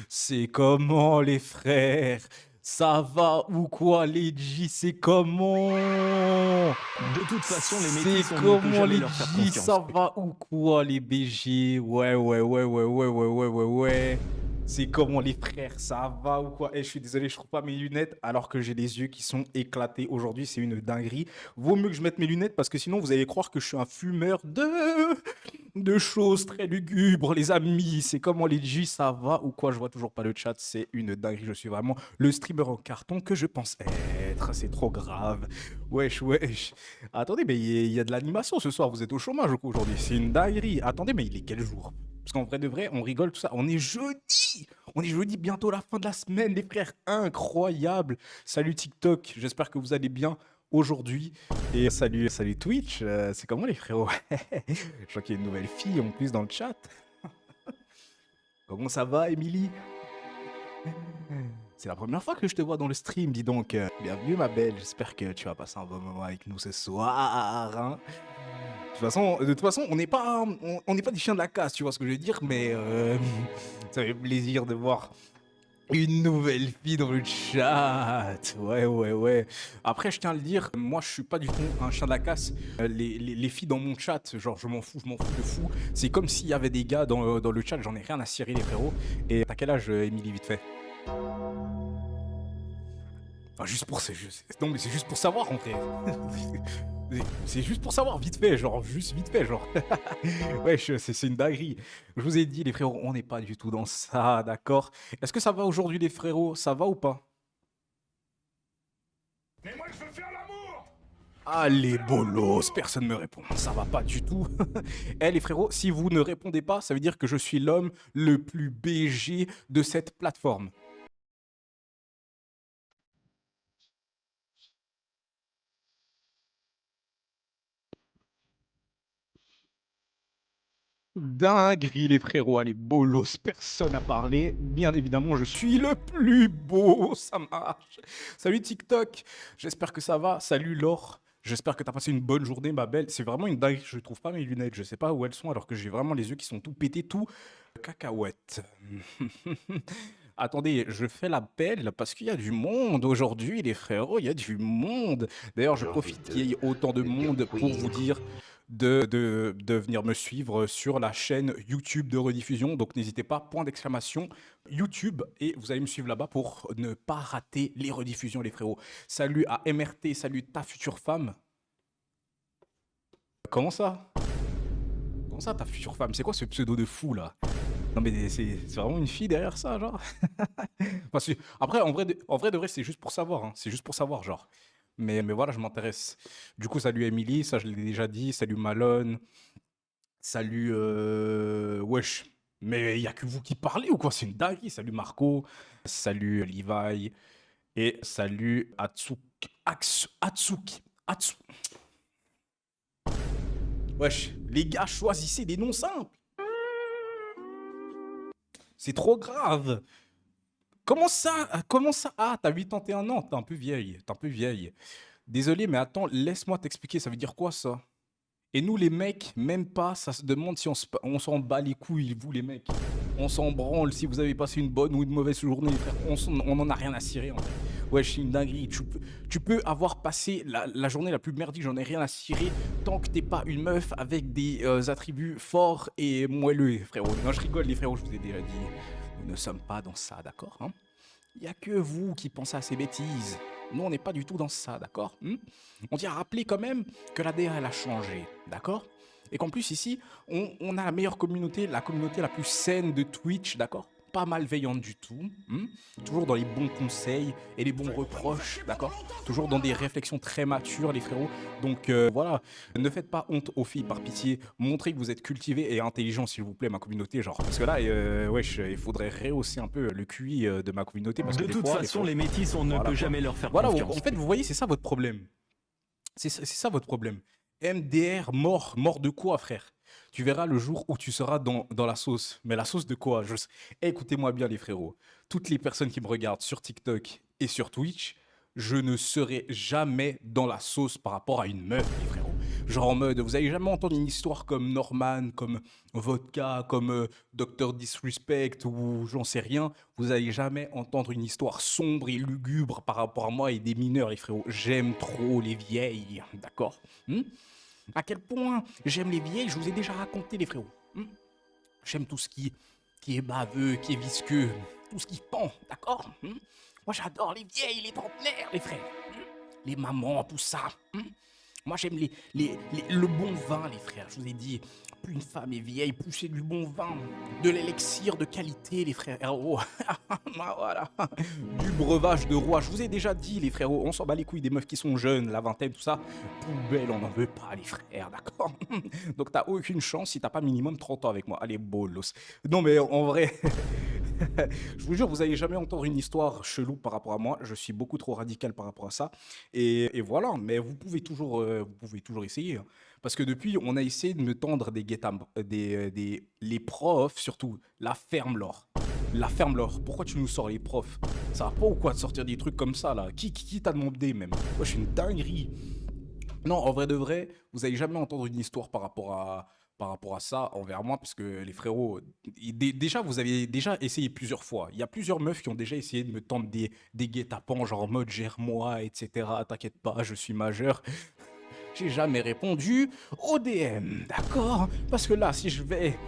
C'est comment les frères? Ça va ou quoi les G? C'est comment? De toute façon, les C'est métis, on ne peut comment jamais les leur faire G? confiance. Ça va ou quoi les BG? Ouais, ouais, ouais, ouais, ouais, ouais, ouais, ouais, ouais, ouais. C'est comment les frères? Ça va ou quoi? Eh, je suis désolé, je trouve pas mes lunettes alors que j'ai les yeux qui sont éclatés aujourd'hui. C'est une dinguerie. Vaut mieux que je mette mes lunettes parce que sinon vous allez croire que je suis un fumeur de choses très lugubres, les amis. C'est comment les G, ça va ou quoi? Je vois toujours pas le chat. C'est une dinguerie. Je suis vraiment le streamer en carton que je pense être. C'est trop grave. Wesh, wesh. Attendez, mais il y a de l'animation ce soir. Vous êtes au chômage ou quoi aujourd'hui? C'est une dinguerie. Attendez, mais il est quel jour? Parce qu'en vrai de vrai, on rigole tout ça. On est jeudi. On est jeudi, bientôt la fin de la semaine, les frères. Incroyable. Salut TikTok. J'espère que vous allez bien aujourd'hui. Et salut, salut Twitch. C'est comment les frérots? Je vois qu'il y a une nouvelle fille en plus dans le chat. Comment ça va, Émilie? C'est la première fois que je te vois dans le stream, dis donc. Bienvenue, ma belle. J'espère que tu vas passer un bon moment avec nous ce soir, hein. De toute façon, on n'est pas des chiens de la casse, tu vois ce que je veux dire, mais ça fait plaisir de voir une nouvelle fille dans le chat. Ouais, ouais, ouais. Après, je tiens à le dire, moi, je suis pas du tout un chien de la casse. Les filles dans mon chat, genre, je m'en fous de fou. C'est comme s'il y avait des gars dans le chat, j'en ai rien à cirer, les frérots. Et t'as quel âge, Émilie, vite fait? Enfin, non, mais c'est juste pour savoir, en fait. C'est juste pour savoir, vite fait, genre, juste vite fait, genre. Ouais, c'est une dinguerie. Je vous ai dit, les frérots, on n'est pas du tout dans ça, d'accord? Est-ce que ça va aujourd'hui, les frérots? Ça va ou pas? Mais moi je veux faire l'amour. Allez, bolos, personne ne me répond. Ça va pas du tout. Eh, les frérots, si vous ne répondez pas, ça veut dire que je suis l'homme le plus BG de cette plateforme. Dinguerie, les frérots, allez, bolos, personne n'a parlé. Bien évidemment, je suis le plus beau, ça marche. Salut TikTok, j'espère que ça va. Salut Laure, j'espère que t'as passé une bonne journée, ma belle. C'est vraiment une dinguerie, je trouve pas mes lunettes, je sais pas où elles sont, alors que j'ai vraiment les yeux qui sont tout pétés, tout cacahuète. Attendez, je fais l'appel parce qu'il y a du monde aujourd'hui, les frérots, il y a du monde. D'ailleurs, je J'ai envie profite qu'il y ait autant de de dire monde pour oui. vous dire de venir me suivre sur la chaîne YouTube de rediffusion. Donc n'hésitez pas, point d'exclamation, YouTube, et vous allez me suivre là-bas pour ne pas rater les rediffusions, les frérots. Salut à MRT, salut ta future femme. Comment ça? Comment ça, ta future femme? C'est quoi ce pseudo de fou là? Non mais c'est vraiment une fille derrière ça, genre? Parce que, après, en vrai de vrai, c'est juste pour savoir, hein. C'est juste pour savoir, genre. Mais voilà, je m'intéresse. Du coup, salut Emily, ça je l'ai déjà dit. Salut Malone. Salut, wesh. Mais il y a que vous qui parlez ou quoi? C'est une dinguerie. Salut Marco. Salut Levi. Et salut Atsuki. Wesh, les gars, choisissez des noms simples. C'est trop grave. Comment ça? Comment ça? Ah, t'as 81 ans. T'es un peu vieille. T'es un peu vieille. Désolé, mais attends, laisse-moi t'expliquer. Ça veut dire quoi ça? Et nous, les mecs, même pas, ça se demande si on s'en bat les couilles, vous, les mecs. On s'en branle si vous avez passé une bonne ou une mauvaise journée, frère. On en a rien à cirer, en fait. Ouais, c'est une dinguerie. Tu peux avoir passé la journée la plus merdique, j'en ai rien à cirer, tant que t'es pas une meuf avec des attributs forts et moelleux, frérot. Non, je rigole, les frérots, je vous ai déjà dit. Nous ne sommes pas dans ça, d'accord, hein? Il n'y a que vous qui pensez à ces bêtises. Nous, on n'est pas du tout dans ça, d'accord, On tient à rappeler quand même que la DA, elle a changé, d'accord? Et qu'en plus, ici, on a la meilleure communauté, la communauté la plus saine de Twitch, d'accord? Pas malveillante du tout, toujours dans les bons conseils et les bons reproches, d'accord? Toujours dans des réflexions très matures, les frérots. Donc voilà, ne faites pas honte aux filles, par pitié. Montrez que vous êtes cultivés et intelligents, s'il vous plaît, ma communauté. Genre, parce que là, wesh, il faudrait rehausser un peu le QI de ma communauté. Parce que De des toute fois, les façon, frérots, les métis, on ne voilà peut quoi. jamais leur faire Voilà, confiance. en fait, vous voyez, c'est ça votre problème. C'est ça votre problème. MDR, mort. Mort de quoi, frère? Tu verras le jour où tu seras dans la sauce. Mais la sauce de quoi? Écoutez-moi bien, les frérots. Toutes les personnes qui me regardent sur TikTok et sur Twitch, je ne serai jamais dans la sauce par rapport à une meuf, les frérots. Genre en mode, vous avez jamais entendu une histoire comme Norman, comme Vodka, comme Dr. Disrespect ou j'en sais rien. Vous allez jamais entendre une histoire sombre et lugubre par rapport à moi et des mineurs, les frérots. J'aime trop les vieilles, d'accord? À quel point j'aime les vieilles, je vous ai déjà raconté, les frérots. J'aime tout ce qui est baveux, qui est visqueux, tout ce qui pend, d'accord? Moi, j'adore les vieilles, les trentenaires, les frères. Les mamans, tout ça. Moi, j'aime le bon vin, les frères. Je vous ai dit, plus une femme est vieille, plus c'est du bon vin. De l'élixir de qualité, les frères. Oh, voilà. Du breuvage de roi. Je vous ai déjà dit, les frérots, on s'en bat les couilles des meufs qui sont jeunes, la vingtaine, tout ça. Poubelle, on n'en veut pas, les frères, d'accord? Donc, t'as aucune chance si t'as pas minimum 30 ans avec moi. Allez, bolos. Non, mais en vrai... Je vous jure, vous n'allez jamais entendre une histoire chelou par rapport à moi. Je suis beaucoup trop radical par rapport à ça. Et voilà, mais vous pouvez toujours essayer, hein. Parce que depuis, on a essayé de me tendre des les profs, surtout, la ferme l'or. La ferme l'or. Pourquoi tu nous sors les profs? Ça va pas ou quoi de sortir des trucs comme ça, là? Qui t'a demandé même? Moi, je suis une dinguerie. Non, en vrai de vrai, vous n'allez jamais entendre une histoire par rapport à ça envers moi, parce que les frérots, déjà, vous avez déjà essayé plusieurs fois. Il y a plusieurs meufs qui ont déjà essayé de me tendre des guet-apens, genre en mode gère-moi, etc. T'inquiète pas, je suis majeur. J'ai jamais répondu aux DM, d'accord? Parce que là, si je vais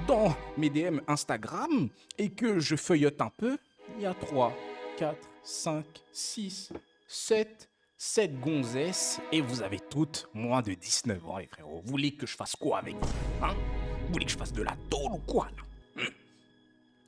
dans mes DM Instagram et que je feuillote un peu, il y a 3, 4, 5, 6, 7 gonzesses et vous avez toutes moins de 19 ans, les frérots. Vous voulez que je fasse quoi avec vous, hein? Vous voulez que je fasse de la tôle ou quoi, là?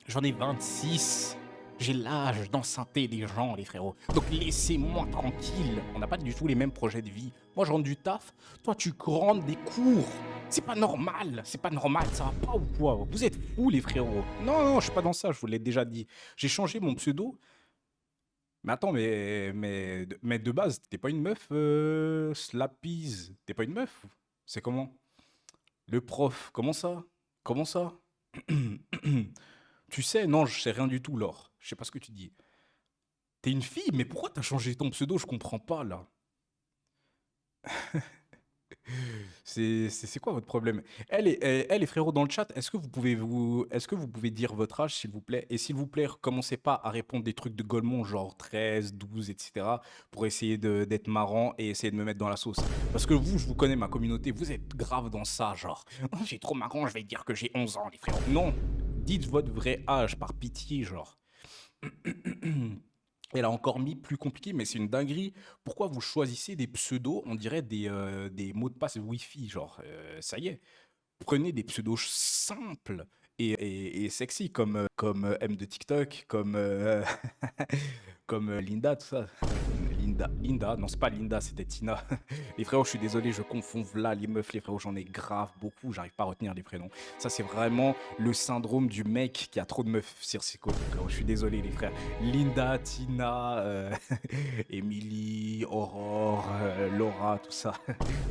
J'en ai 26. J'ai l'âge d'enceinte des gens, les frérots. Donc laissez-moi tranquille. On n'a pas du tout les mêmes projets de vie. Moi, je rentre du taf. Toi, tu grandes des cours. C'est pas normal. C'est pas normal. Ça va pas ou quoi? Vous êtes fous, les frérots. Non, non, je suis pas dans ça. Je vous l'ai déjà dit. J'ai changé mon pseudo. Mais attends, mais de base, t'es pas une meuf, Slappies. T'es pas une meuf? C'est comment? Le prof. Comment ça? Comment ça? Tu sais, non, je sais rien du tout, Laure. Je sais pas ce que tu dis. T'es une fille, mais pourquoi t'as changé ton pseudo? Je comprends pas, là. C'est quoi votre problème? Les frérots dans le chat, est-ce que vous pouvez dire votre âge, s'il vous plaît? Et s'il vous plaît, recommencez pas à répondre des trucs de Golemont, genre 13, 12, etc., pour essayer d'être marrant et essayer de me mettre dans la sauce. Parce que vous, je vous connais, ma communauté, vous êtes grave dans ça, genre. Oh, j'ai trop marrant, je vais dire que j'ai 11 ans, les frérots. Non, dites votre vrai âge, par pitié, genre. Elle a encore mis plus compliqué, mais c'est une dinguerie. Pourquoi vous choisissez des pseudos, on dirait des mots de passe Wi-Fi, genre, ça y est, prenez des pseudos simples et sexy, comme M de TikTok, comme Linda, tout ça. Linda, non, c'est pas Linda, c'était Tina. Les frérots, je suis désolé, je confonds là les meufs, les frérots, j'en ai grave beaucoup, j'arrive pas à retenir les prénoms. Ça, c'est vraiment le syndrome du mec qui a trop de meufs sur ses côtes, frérot. Je suis désolé, les frères. Linda, Tina, Emily, Aurore, Laura, tout ça.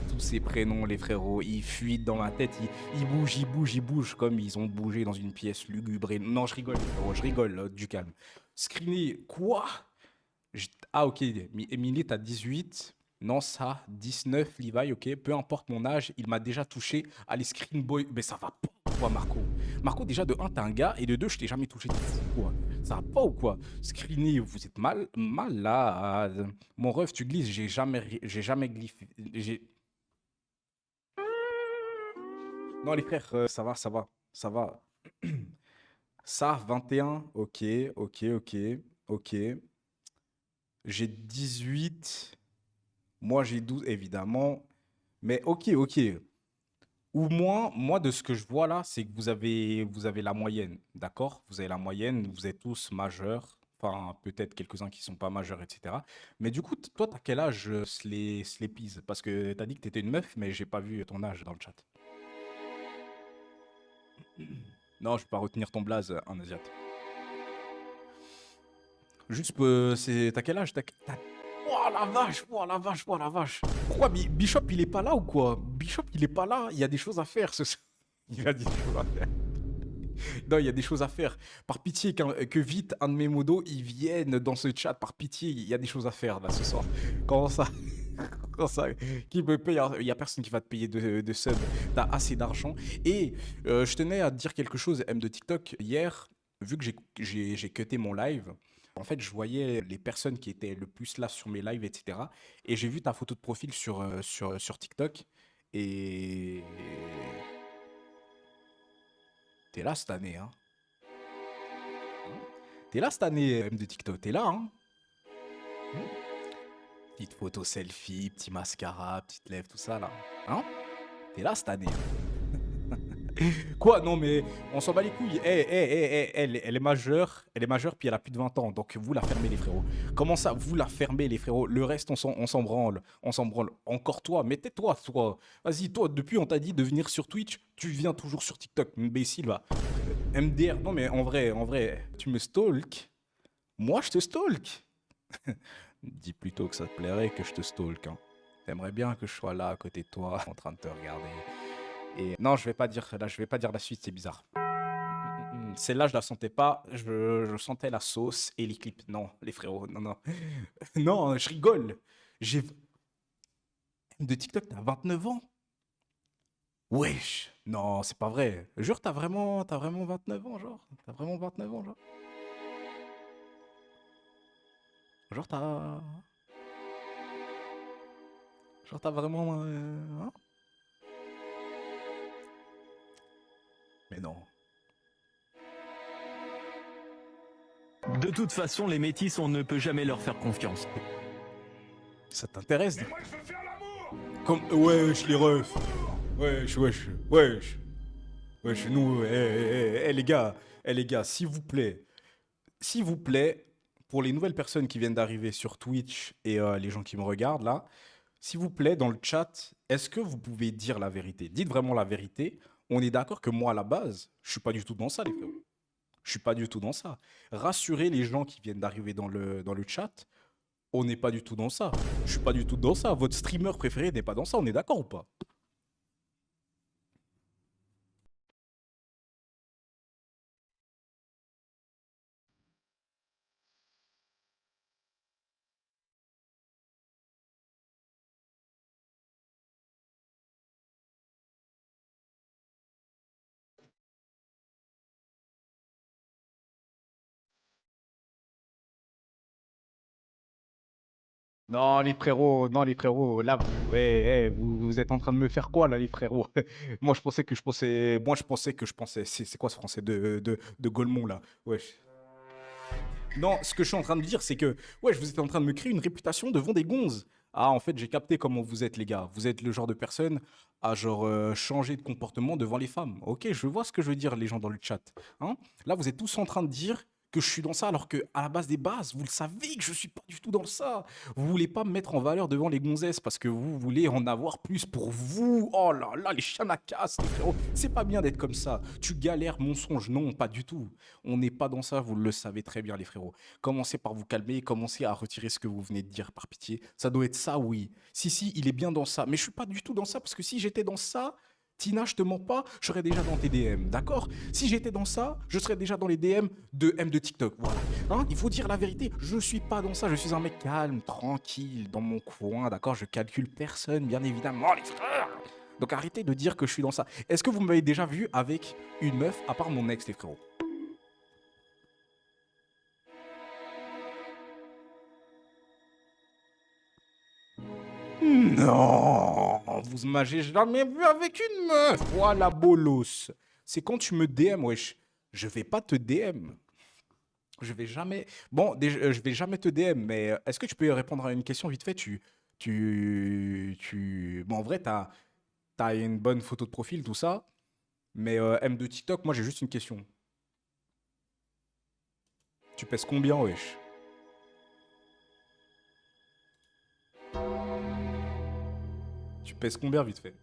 Tous ces prénoms, les frérots, ils fuitent dans ma tête, ils bougent comme ils ont bougé dans une pièce lugubre. Non, je rigole, les frérots, je rigole, du calme. Screener, quoi? Ah, ok, Emily, t'as 18. Non, ça, 19, Levi, ok. Peu importe mon âge, il m'a déjà touché. Allez, screen boy. Mais ça va pas ou quoi, Marco? Marco, déjà, de un, t'es un gars, et de deux, je t'ai jamais touché. T'es fou, quoi. Ça va pas ou quoi? Screener, vous êtes malade. Mon ref, tu glisses, j'ai jamais gliffé. Non, les frères, ça va. Ça, 21, ok. J'ai 18. Moi, j'ai 12, évidemment. Mais ok. Ou moins, moi, de ce que je vois là, c'est que vous avez la moyenne, d'accord? Vous avez la moyenne, vous êtes tous majeurs. Enfin, peut-être quelques-uns qui sont pas majeurs, etc. Mais du coup, toi, t'as quel âge, Sleepies? Parce que t'as dit que t'étais une meuf, mais j'ai pas vu ton âge dans le chat. Non, je vais pas retenir ton blaze, un asiate. Juste, t'as quel âge? Oh la vache. Pourquoi Bishop, il est pas là ou quoi? Bishop, il est pas là. Il y a des choses à faire ce soir. Il a dit des choses à faire. Non, il y a des choses à faire. Par pitié, que vite un de mes modos, ils viennent dans ce chat. Par pitié, il y a des choses à faire là ce soir. Comment ça? Comment ça? Qui me paye? Il y a personne qui va te payer de sub. T'as assez d'argent. Et je tenais à te dire quelque chose, M de TikTok. Hier, vu que j'ai cuté mon live, en fait, je voyais les personnes qui étaient le plus là sur mes lives, etc. Et j'ai vu ta photo de profil sur TikTok. Et t'es là cette année, hein? T'es là cette année, M de TikTok. T'es là, hein? Petite photo selfie, petit mascara, petite lèvre, tout ça là. Hein? T'es là cette année. Quoi? Non mais on s'en bat les couilles. Elle est majeure puis elle a plus de 20 ans. Donc vous la fermez les frérots. Comment ça, vous la fermez les frérots? Le reste on s'en branle. On s'en branle. Encore toi, mais tais-toi toi. Vas-y toi, depuis on t'a dit de venir sur Twitch, tu viens toujours sur TikTok. Imbécile va. MDR, non mais en vrai, tu me stalk. Moi je te stalk. Dis plutôt que ça te plairait que je te stalk. Hein. T'aimerais bien que je sois là à côté de toi, en train de te regarder. Et non, je vais pas dire la suite, c'est bizarre. Celle-là, je la sentais pas. Je sentais la sauce et les clips. Non, les frérots, non, non. Non, je rigole. J'ai de TikTok, t'as 29 ans. Wesh. Non, c'est pas vrai. Jure, t'as vraiment 29 ans, genre. T'as vraiment 29 ans, genre. Genre, t'as vraiment. Hein. Mais non. De toute façon, les métis, on ne peut jamais leur faire confiance. Ça t'intéresse? Mais moi je veux faire l'amour. Comme. Wesh, les refs. Wesh, nous. Les gars, s'il vous plaît, pour les nouvelles personnes qui viennent d'arriver sur Twitch et les gens qui me regardent là, s'il vous plaît, dans le chat, est-ce que vous pouvez dire la vérité? Dites vraiment la vérité. On est d'accord que moi, à la base, je suis pas du tout dans ça, les frères. Je suis pas du tout dans ça. Rassurez les gens qui viennent d'arriver dans le chat. On n'est pas du tout dans ça. Je suis pas du tout dans ça. Votre streamer préféré n'est pas dans ça. On est d'accord ou pas? Non, les frérots, là, vous êtes en train de me faire quoi, là, les frérots? Moi, je pensais, c'est quoi ce français de Gaulmont, là? Wesh. Non, ce que je suis en train de dire, c'est que, wesh, vous êtes en train de me créer une réputation devant des gonzes. Ah, en fait, j'ai capté comment vous êtes, les gars. Vous êtes le genre de personne à, genre, changer de comportement devant les femmes. Ok, je vois ce que je veux dire, les gens dans le chat. Hein. Là, vous êtes tous en train de dire que je suis dans ça, alors que à la base des bases, vous le savez que je suis pas du tout dans ça. Vous voulez pas me mettre en valeur devant les gonzesses parce que vous voulez en avoir plus pour vous. Oh là là, les chanacas, les frérots. C'est pas bien d'être comme ça. Tu galères, mensonge. Non, pas du tout. On n'est pas dans ça, vous le savez très bien, les frérots. Commencez par vous calmer, commencez à retirer ce que vous venez de dire, par pitié. Ça doit être ça, oui. Si, il est bien dans ça. Mais je suis pas du tout dans ça, parce que si j'étais dans ça, Tina, je te mens pas, je serais déjà dans tes DM, d'accord? Si j'étais dans ça, je serais déjà dans les DM de M de TikTok, voilà. Hein, il faut dire la vérité, je suis pas dans ça, je suis un mec calme, tranquille, dans mon coin, d'accord? Je calcule personne, bien évidemment, les frères! Donc arrêtez de dire que je suis dans ça. Est-ce que vous m'avez déjà vu avec une meuf, à part mon ex, les frérots? Non, vous m'avez jamais vu avec une meuf. Voilà, bolos. C'est quand tu me DM, wesh. Je vais pas te DM. Je vais jamais. Bon, déjà, je vais jamais te DM, mais est-ce que tu peux répondre à une question vite fait? Bon, en vrai, t'as une bonne photo de profil, tout ça. Mais M de TikTok, moi, j'ai juste une question. Tu pèses combien, wesh? Tu pèses combien, vite fait?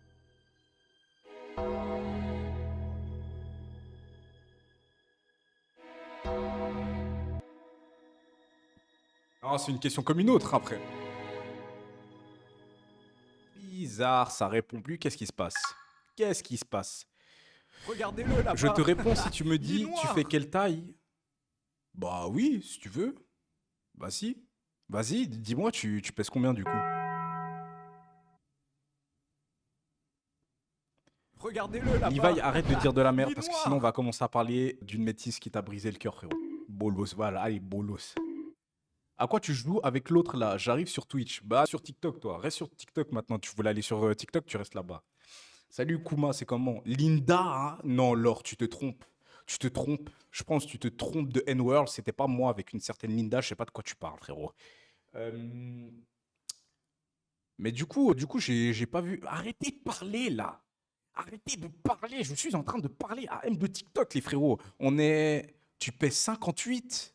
Ah, c'est une question comme une autre, après. Bizarre, ça répond plus. Qu'est-ce qui se passe? Qu'est-ce qui se passe? Regardez-le là-bas. Je te réponds si tu me Il est dis, tu noir. fais quelle taille? Bah oui, si tu veux. Bah si. Vas-y, dis-moi, tu pèses combien du coup? regardez-le là-bas. Levi, arrête de dire de la merde parce que sinon on va commencer à parler d'une métisse qui t'a brisé le cœur, frérot. Bolos, voilà, allez, bolos. À quoi tu joues avec l'autre là? J'arrive sur Twitch. Bah, sur TikTok, toi. Reste sur TikTok maintenant. Tu voulais aller sur TikTok, tu restes là-bas. Salut Kuma, c'est comment? Linda, hein? Non, Laure, tu te trompes. Tu te trompes. Je pense que tu te trompes de N-World. C'était pas moi avec une certaine Linda. Je sais pas de quoi tu parles, frérot. Mais du coup, j'ai pas vu. Arrêtez de parler là. Arrêtez de parler. Je suis en train de parler à M de TikTok, les frérots. On est. Tu pèses 58.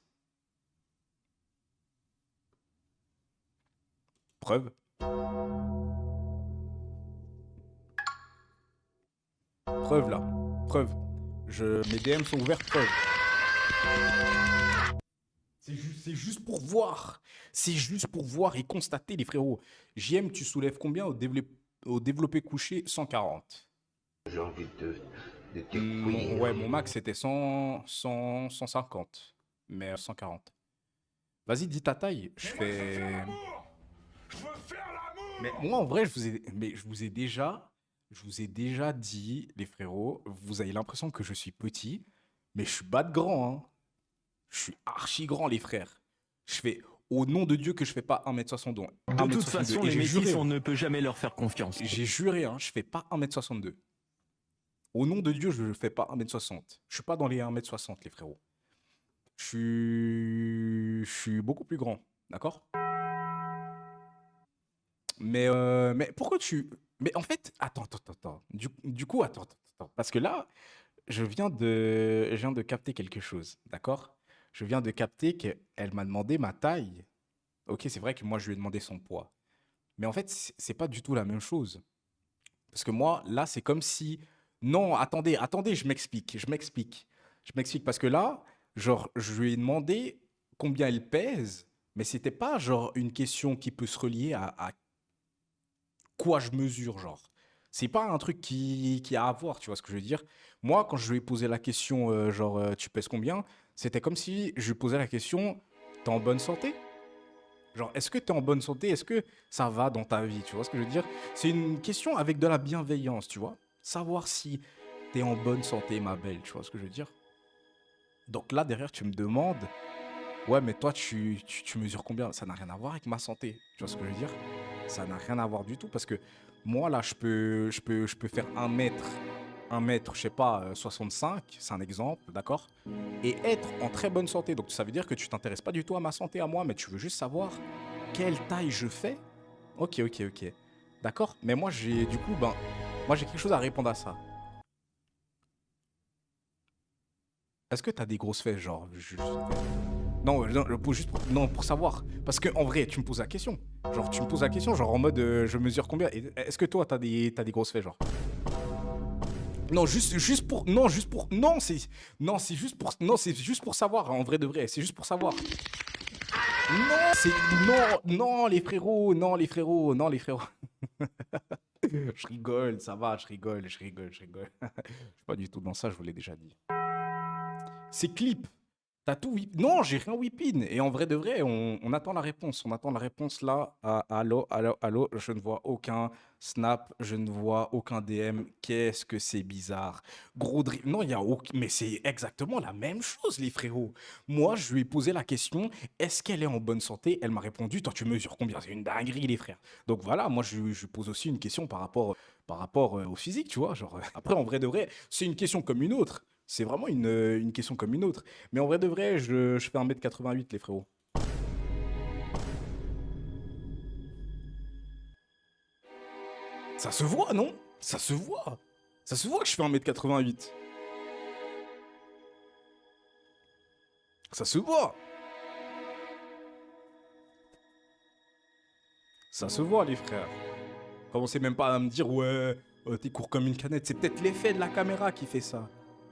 Preuve. Preuve là. Preuve. Mes DM sont ouverts, preuve. C'est juste pour voir. C'est juste pour voir et constater, les frérots. JM, tu soulèves combien au développé couché? 140. J'ai envie de t'épouiller. Ouais, mon max c'était 150. Mais 140. Vas-y, dis ta taille. Je Mais moi, je veux faire fais. l'amour. Je veux faire l'amour. Mais moi, en vrai, je vous ai déjà dit, les frérots, vous avez l'impression que je suis petit, mais je suis bas de grand, hein. Je suis archi grand, les frères. Je fais, au nom de Dieu, que je fais pas 1m62. De toute façon, Et les j'ai métis, juré, on ne peut jamais leur faire confiance. j'ai juré, hein, je fais pas 1m62. Au nom de Dieu, je ne fais pas 1m60. Je suis pas dans les 1m60, les frérots. Je suis beaucoup plus grand, d'accord? Mais pourquoi tu... Mais en fait, attends. Du coup, attends. Parce que là, je viens de capter quelque chose, d'accord? Je viens de capter qu'elle m'a demandé ma taille. Ok, c'est vrai que moi, je lui ai demandé son poids. Mais en fait, c'est pas du tout la même chose. Parce que moi, là, c'est comme si... Non, attendez, je m'explique. Parce que là, genre, je lui ai demandé combien elle pèse, mais c'était pas, genre, une question qui peut se relier à quoi je mesure, genre. C'est pas un truc qui a à voir, tu vois ce que je veux dire? Moi, quand je lui ai posé la question, genre, tu pèses combien? C'était comme si je lui posais la question, t'es en bonne santé? Genre, est-ce que t'es en bonne santé? Est-ce que ça va dans ta vie? Tu vois ce que je veux dire? C'est une question avec de la bienveillance, tu vois? Savoir si t'es en bonne santé, ma belle, tu vois ce que je veux dire? Donc là, derrière, tu me demandes, ouais, mais toi, tu mesures combien? Ça n'a rien à voir avec ma santé. Tu vois ce que je veux dire? Ça n'a rien à voir du tout parce que moi, là, je peux faire un mètre, je sais pas, 65, c'est un exemple, d'accord? Et être en très bonne santé. Donc ça veut dire que tu t'intéresses pas du tout à ma santé, à moi, mais tu veux juste savoir quelle taille je fais? Ok. D'accord? Mais moi, moi, j'ai quelque chose à répondre à ça. Est-ce que t'as des grosses fesses, genre? Non, non, pour savoir. Parce que en vrai, tu me poses la question. Genre, tu me poses la question, genre en mode, je mesure combien? Est-ce que toi, t'as des grosses fesses, genre? Non, c'est juste pour savoir, en vrai de vrai, c'est juste pour savoir. Non, les frérots. Je rigole, ça va, je rigole. Je suis pas du tout dans ça, je vous l'ai déjà dit. C'est clip. T'as tout whip... Non, j'ai rien whippin. Et en vrai de vrai, on attend la réponse. On attend la réponse là. Allô. Je ne vois aucun snap. Je ne vois aucun DM. Qu'est-ce que c'est bizarre. Gros drip. Non, il y a aucun... Mais c'est exactement la même chose, les frérots. Moi, je lui ai posé la question, est-ce qu'elle est en bonne santé? Elle m'a répondu, toi, tu mesures combien? C'est une dinguerie, les frères. Donc voilà, moi, je lui pose aussi une question par rapport au physique, tu vois. Genre, après, en vrai de vrai, c'est une question comme une autre. C'est vraiment une question comme une autre. Mais en vrai de vrai, je fais 1m88, les frérots. Ça se voit, non? Ça se voit. Ça se voit que je fais 1m88. Ça se voit. Ça se voit, les frères. Commencez même pas à me dire, ouais, t'es court comme une canette. C'est peut-être l'effet de la caméra qui fait ça.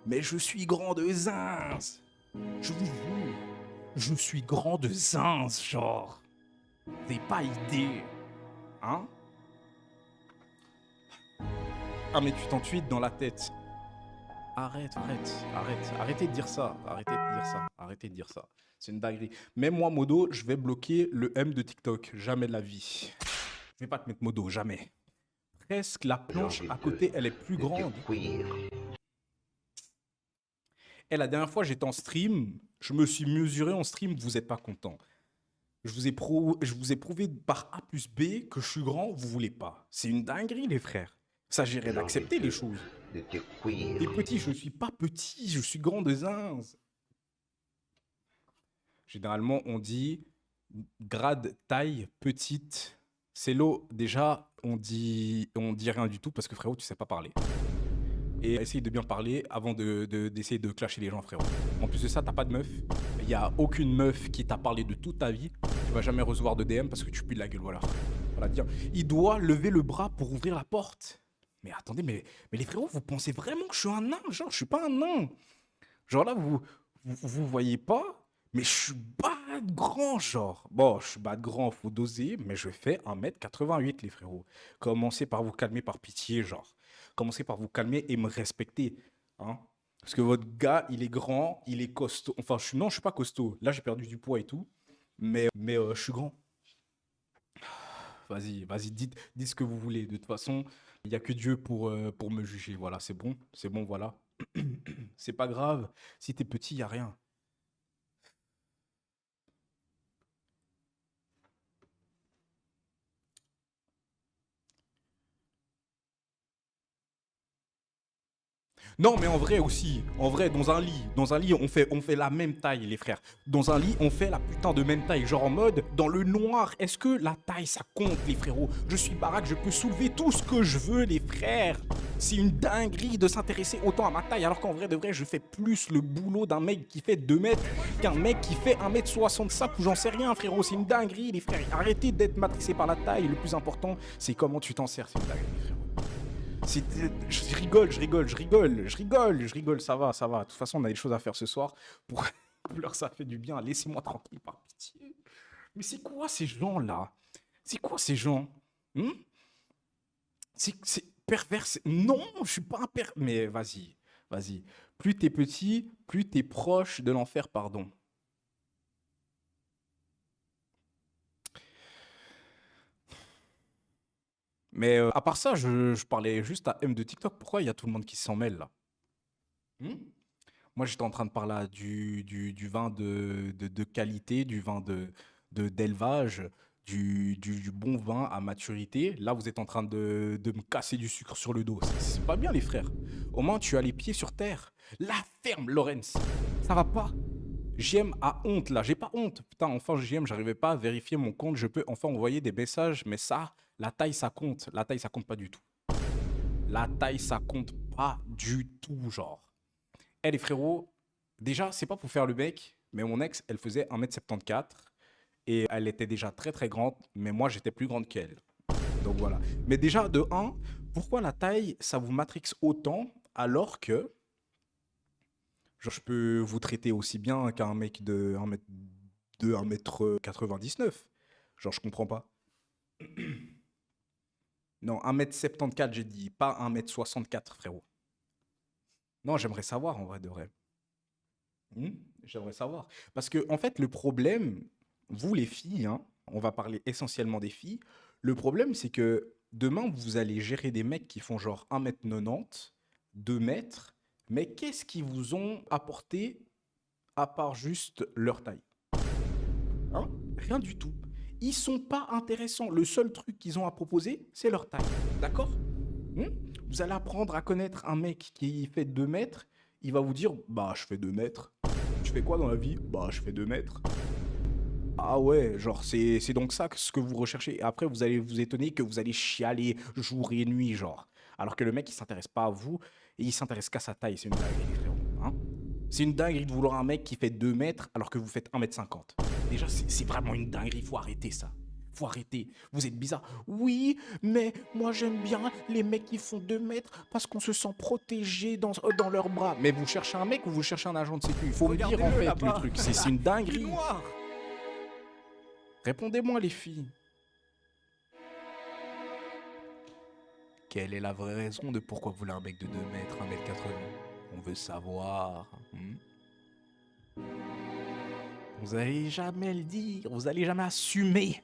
Mais je suis grand de zinz. Je vous jure. Je suis grand de zinz, genre. T'es pas idée. Hein? 1m88 dans la tête. Arrêtez de dire ça. Arrêtez de dire ça. C'est une dinguerie. Même moi, Modo, je vais bloquer le M de TikTok. Jamais de la vie. Je vais pas te mettre Modo, jamais. presque la J'ai planche envie à côté, elle est plus de te grande. cuire. Et la dernière fois, j'étais en stream, je me suis mesuré en stream, vous n'êtes pas content. Je vous ai prouvé par A plus B que je suis grand, vous voulez pas. C'est une dinguerie, les frères. S'agirait J'ai envie d'accepter les choses. de te cuire. T'es petit, je ne suis pas petit, je suis grand de zinz. Généralement, on dit grade, taille, petite. C'est l'eau, déjà, on dit rien du tout parce que frérot, tu sais pas parler. Et essaye de bien parler avant d'essayer de clasher les gens, frérot. En plus de ça, t'as pas de meuf. Il y a aucune meuf qui t'a parlé de toute ta vie. Tu vas jamais recevoir de DM parce que tu pues de la gueule, voilà. Voilà, dire. Il doit lever le bras pour ouvrir la porte. Mais attendez, mais les frérots, vous pensez vraiment que je suis un nain? Genre, je suis pas un nain. Genre là, vous voyez pas, mais je suis bas de grand, genre. Bon, je suis bas de grand, faut doser, mais je fais 1m88, les frérots. Commencez par vous calmer par pitié, genre. Commencez par vous calmer et me respecter, hein. Parce que votre gars, il est grand, il est costaud. Enfin, non, je suis pas costaud. Là, j'ai perdu du poids et tout, mais je suis grand. Vas-y, dites ce que vous voulez. De toute façon, il n'y a que Dieu pour me juger. Voilà, c'est bon, voilà. C'est pas grave. Si t'es petit, il n'y a rien. Non, mais en vrai aussi, en vrai, dans un lit, on fait la même taille, les frères. Dans un lit, on fait la putain de même taille. Genre en mode, dans le noir, est-ce que la taille, ça compte, les frérots? Je suis baraque, je peux soulever tout ce que je veux, les frères. C'est une dinguerie de s'intéresser autant à ma taille, alors qu'en vrai de vrai, je fais plus le boulot d'un mec qui fait 2 mètres qu'un mec qui fait 1m65 ou j'en sais rien, frérot. C'est une dinguerie, les frères. Arrêtez d'être matrixé par la taille. Le plus important, c'est comment tu t'en sers. C'est une dinguerie, frérot. Je rigole, ça va. De toute façon, on a des choses à faire ce soir. Pour leur, ça fait du bien. Laissez-moi tranquille, par pitié. Mais c'est quoi ces gens-là? C'est quoi ces gens? Hmm? C'est pervers. Non, je suis pas un pervers. Mais vas-y. Plus t'es petit, plus t'es proche de l'enfer, pardon. Mais à part ça, je parlais juste à M de TikTok. Pourquoi il y a tout le monde qui s'en mêle là? Hmm. Moi, j'étais en train de parler du vin de qualité, du vin d'élevage, du bon vin à maturité. Là, vous êtes en train de me casser du sucre sur le dos. C'est pas bien, les frères. Au moins, tu as les pieds sur terre. La ferme, Lorenz. Ça va pas. JM a honte, là. J'ai pas honte. Putain, enfin, JM, j'arrivais pas à vérifier mon compte. Je peux enfin envoyer des messages. Mais ça, la taille, ça compte. La taille, ça compte pas du tout. La taille, ça compte pas du tout, genre. Eh les frérots, déjà, c'est pas pour faire le mec, mais mon ex, elle faisait 1m74 et elle était déjà très très grande, mais moi j'étais plus grande qu'elle. Donc voilà. Mais déjà, de un, pourquoi la taille, ça vous matrixe autant alors que genre, je peux vous traiter aussi bien qu'un mec de 1m99. Genre, je comprends pas. Non, 1m74, j'ai dit, pas 1m64, frérot. Non, j'aimerais savoir en vrai de vrai. Hmm, j'aimerais savoir. Parce que, en fait, le problème, vous les filles, hein, on va parler essentiellement des filles, le problème, c'est que demain, vous allez gérer des mecs qui font genre 1m90, 2 mètres, mais qu'est-ce qu'ils vous ont apporté à part juste leur taille? Hein? Rien du tout. Ils sont pas intéressants. Le seul truc qu'ils ont à proposer, c'est leur taille. D'accord? Hmm. Vous allez apprendre à connaître un mec qui fait 2 mètres, il va vous dire, bah, je fais 2 mètres. Tu fais quoi dans la vie? Bah, je fais 2 mètres. Ah ouais, genre, c'est donc ça ce que vous recherchez. Et après, vous allez vous étonner que vous allez chialer jour et nuit, genre. Alors que le mec, il s'intéresse pas à vous et il s'intéresse qu'à sa taille. C'est une dinguerie, les frérots. Hein? C'est une dinguerie de vouloir un mec qui fait 2 mètres alors que vous faites 1m50. Déjà, c'est vraiment une dinguerie. Faut arrêter ça. Faut arrêter. Vous êtes bizarre. Oui, mais moi j'aime bien les mecs qui font 2 mètres parce qu'on se sent protégé dans leurs bras. Mais vous cherchez un mec ou vous cherchez un agent de sécu? Il faut me dire en Regardez-le fait le là-bas. truc. C'est une Il est dinguerie. noir. Répondez-moi les filles. Quelle est la vraie raison de pourquoi vous voulez un mec de 2 mètres, 1m80? On veut savoir. Vous allez jamais le dire. Vous allez jamais assumer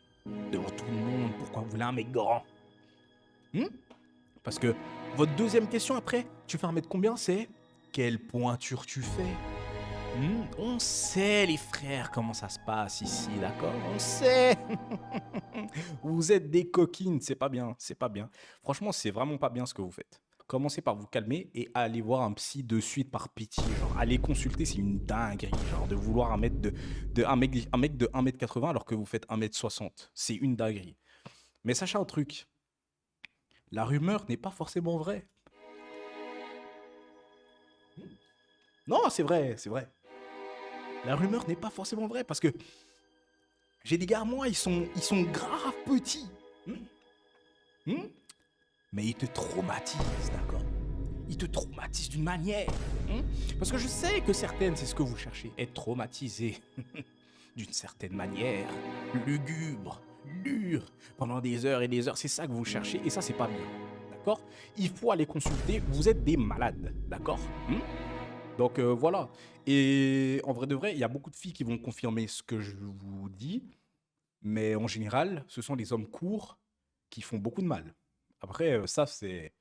devant tout le monde pourquoi vous voulez un mec grand. Hmm? Parce que votre deuxième question après, tu fais 1 mètre combien? C'est quelle pointure tu fais? On sait les frères comment ça se passe ici, d'accord? On sait. Vous êtes des coquines, c'est pas bien, c'est pas bien. Franchement, c'est vraiment pas bien ce que vous faites. Commencez par vous calmer et allez voir un psy de suite par pitié. Genre, allez consulter, c'est une dinguerie. Genre, de vouloir un mec de 1 m 80 alors que vous faites 1 m 60. C'est une dinguerie. Mais sachez un truc, la rumeur n'est pas forcément vraie. Non, c'est vrai, c'est vrai. La rumeur n'est pas forcément vraie parce que j'ai des gars, moi, ils sont grave petits. Mais ils te traumatisent, d'accord? Ils te traumatisent d'une manière. Parce que je sais que certaines, c'est ce que vous cherchez. Être traumatisé d'une certaine manière. Lugubre, dur, pendant des heures et des heures. C'est ça que vous cherchez et ça, c'est pas bien. D'accord? Il faut aller consulter. Vous êtes des malades, d'accord? Donc voilà. Et en vrai de vrai, il y a beaucoup de filles qui vont confirmer ce que je vous dis. Mais en général, ce sont les hommes courts qui font beaucoup de mal. Après, ça, c'est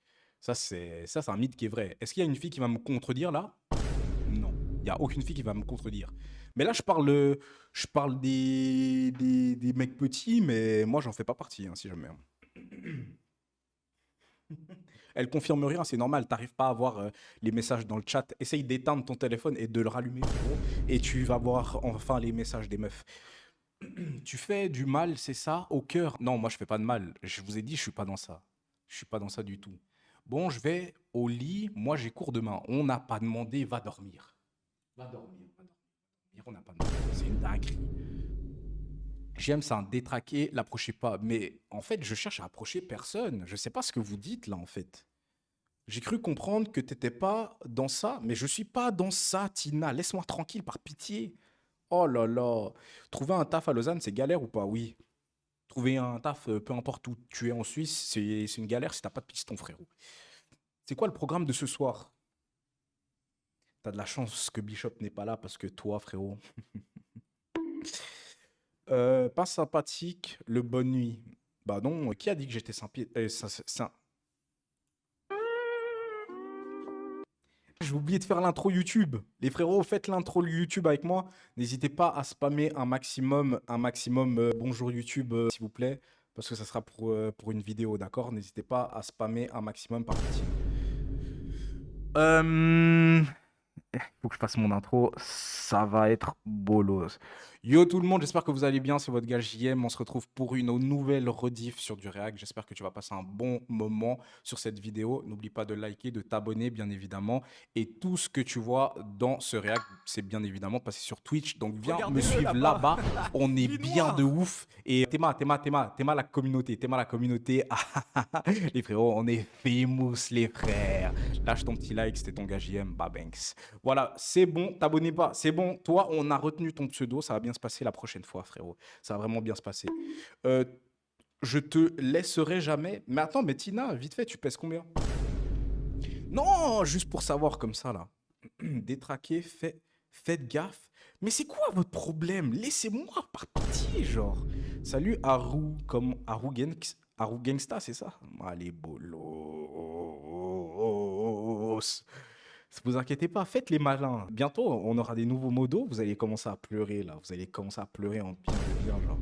un mythe qui est vrai. Est-ce qu'il y a une fille qui va me contredire là? Non. Il n'y a aucune fille qui va me contredire. Mais là, je parle des mecs petits, mais moi, j'en fais pas partie, hein, si jamais. Elle confirme rien, c'est normal. T'arrives pas à voir les messages dans le chat. Essaye d'éteindre ton téléphone et de le rallumer, frérot, et tu vas voir enfin les messages des meufs. Tu fais du mal, c'est ça, au cœur? Non, moi, je fais pas de mal. Je vous ai dit, je suis pas dans ça. Je suis pas dans ça du tout. Bon, je vais au lit. Moi, j'ai cours demain. On n'a pas demandé, va dormir. Va dormir, va dormir. On n'a pas demandé. C'est une dinguerie. J'aime ça, détraquer, l'approchez pas. Mais en fait, je cherche à approcher personne. Je sais pas ce que vous dites là, en fait. J'ai cru comprendre que t'étais pas dans ça, mais je suis pas dans ça, Tina. Laisse-moi tranquille, par pitié. Oh là là. Trouver un taf à Lausanne, c'est galère ou pas? Oui. Trouver un taf, peu importe où tu es en Suisse, c'est une galère si t'as pas de piston, frérot. C'est quoi le programme de ce soir? T'as de la chance que Bishop n'est pas là parce que toi, frérot. Pas sympathique, le bonne nuit. Bah non, qui a dit que j'étais sympa? J'ai oublié de faire l'intro YouTube. Les frérots, faites l'intro YouTube avec moi. N'hésitez pas à spammer un maximum bonjour YouTube, s'il vous plaît. Parce que ça sera pour une vidéo, d'accord? N'hésitez pas à spammer un maximum par petit. Faut que je fasse mon intro. Ça va être bolos. Yo tout le monde, j'espère que vous allez bien. C'est votre gars JM. On se retrouve pour une nouvelle rediff sur du React. J'espère que tu vas passer un bon moment sur cette vidéo. N'oublie pas de liker, de t'abonner, bien évidemment. Et tout ce que tu vois dans ce React, c'est bien évidemment passé sur Twitch. Donc viens me suivre là-bas. On est bien de ouf. Et Théma la communauté. Théma la communauté. Les frérots, on est famous, les frères. Lâche ton petit like, c'était ton gars JM. Babanks. Voilà, c'est bon, t'abonnez pas, c'est bon. Toi, on a retenu ton pseudo, ça va bien se passer la prochaine fois, frérot. Ça va vraiment bien se passer. Je te laisserai jamais. Mais attends, mais Tina, vite fait, tu pèses combien? Non, juste pour savoir comme ça, là. Détraqué, faites gaffe. Mais c'est quoi votre problème? Laissez-moi par pitié, genre. Salut Haru, comme Haru Gangsta, c'est ça? Allez, bolos. Vous inquiétez pas, faites les malins. Bientôt, on aura des nouveaux modos. Vous allez commencer à pleurer, là. Vous allez commencer à pleurer en bien de bien, genre.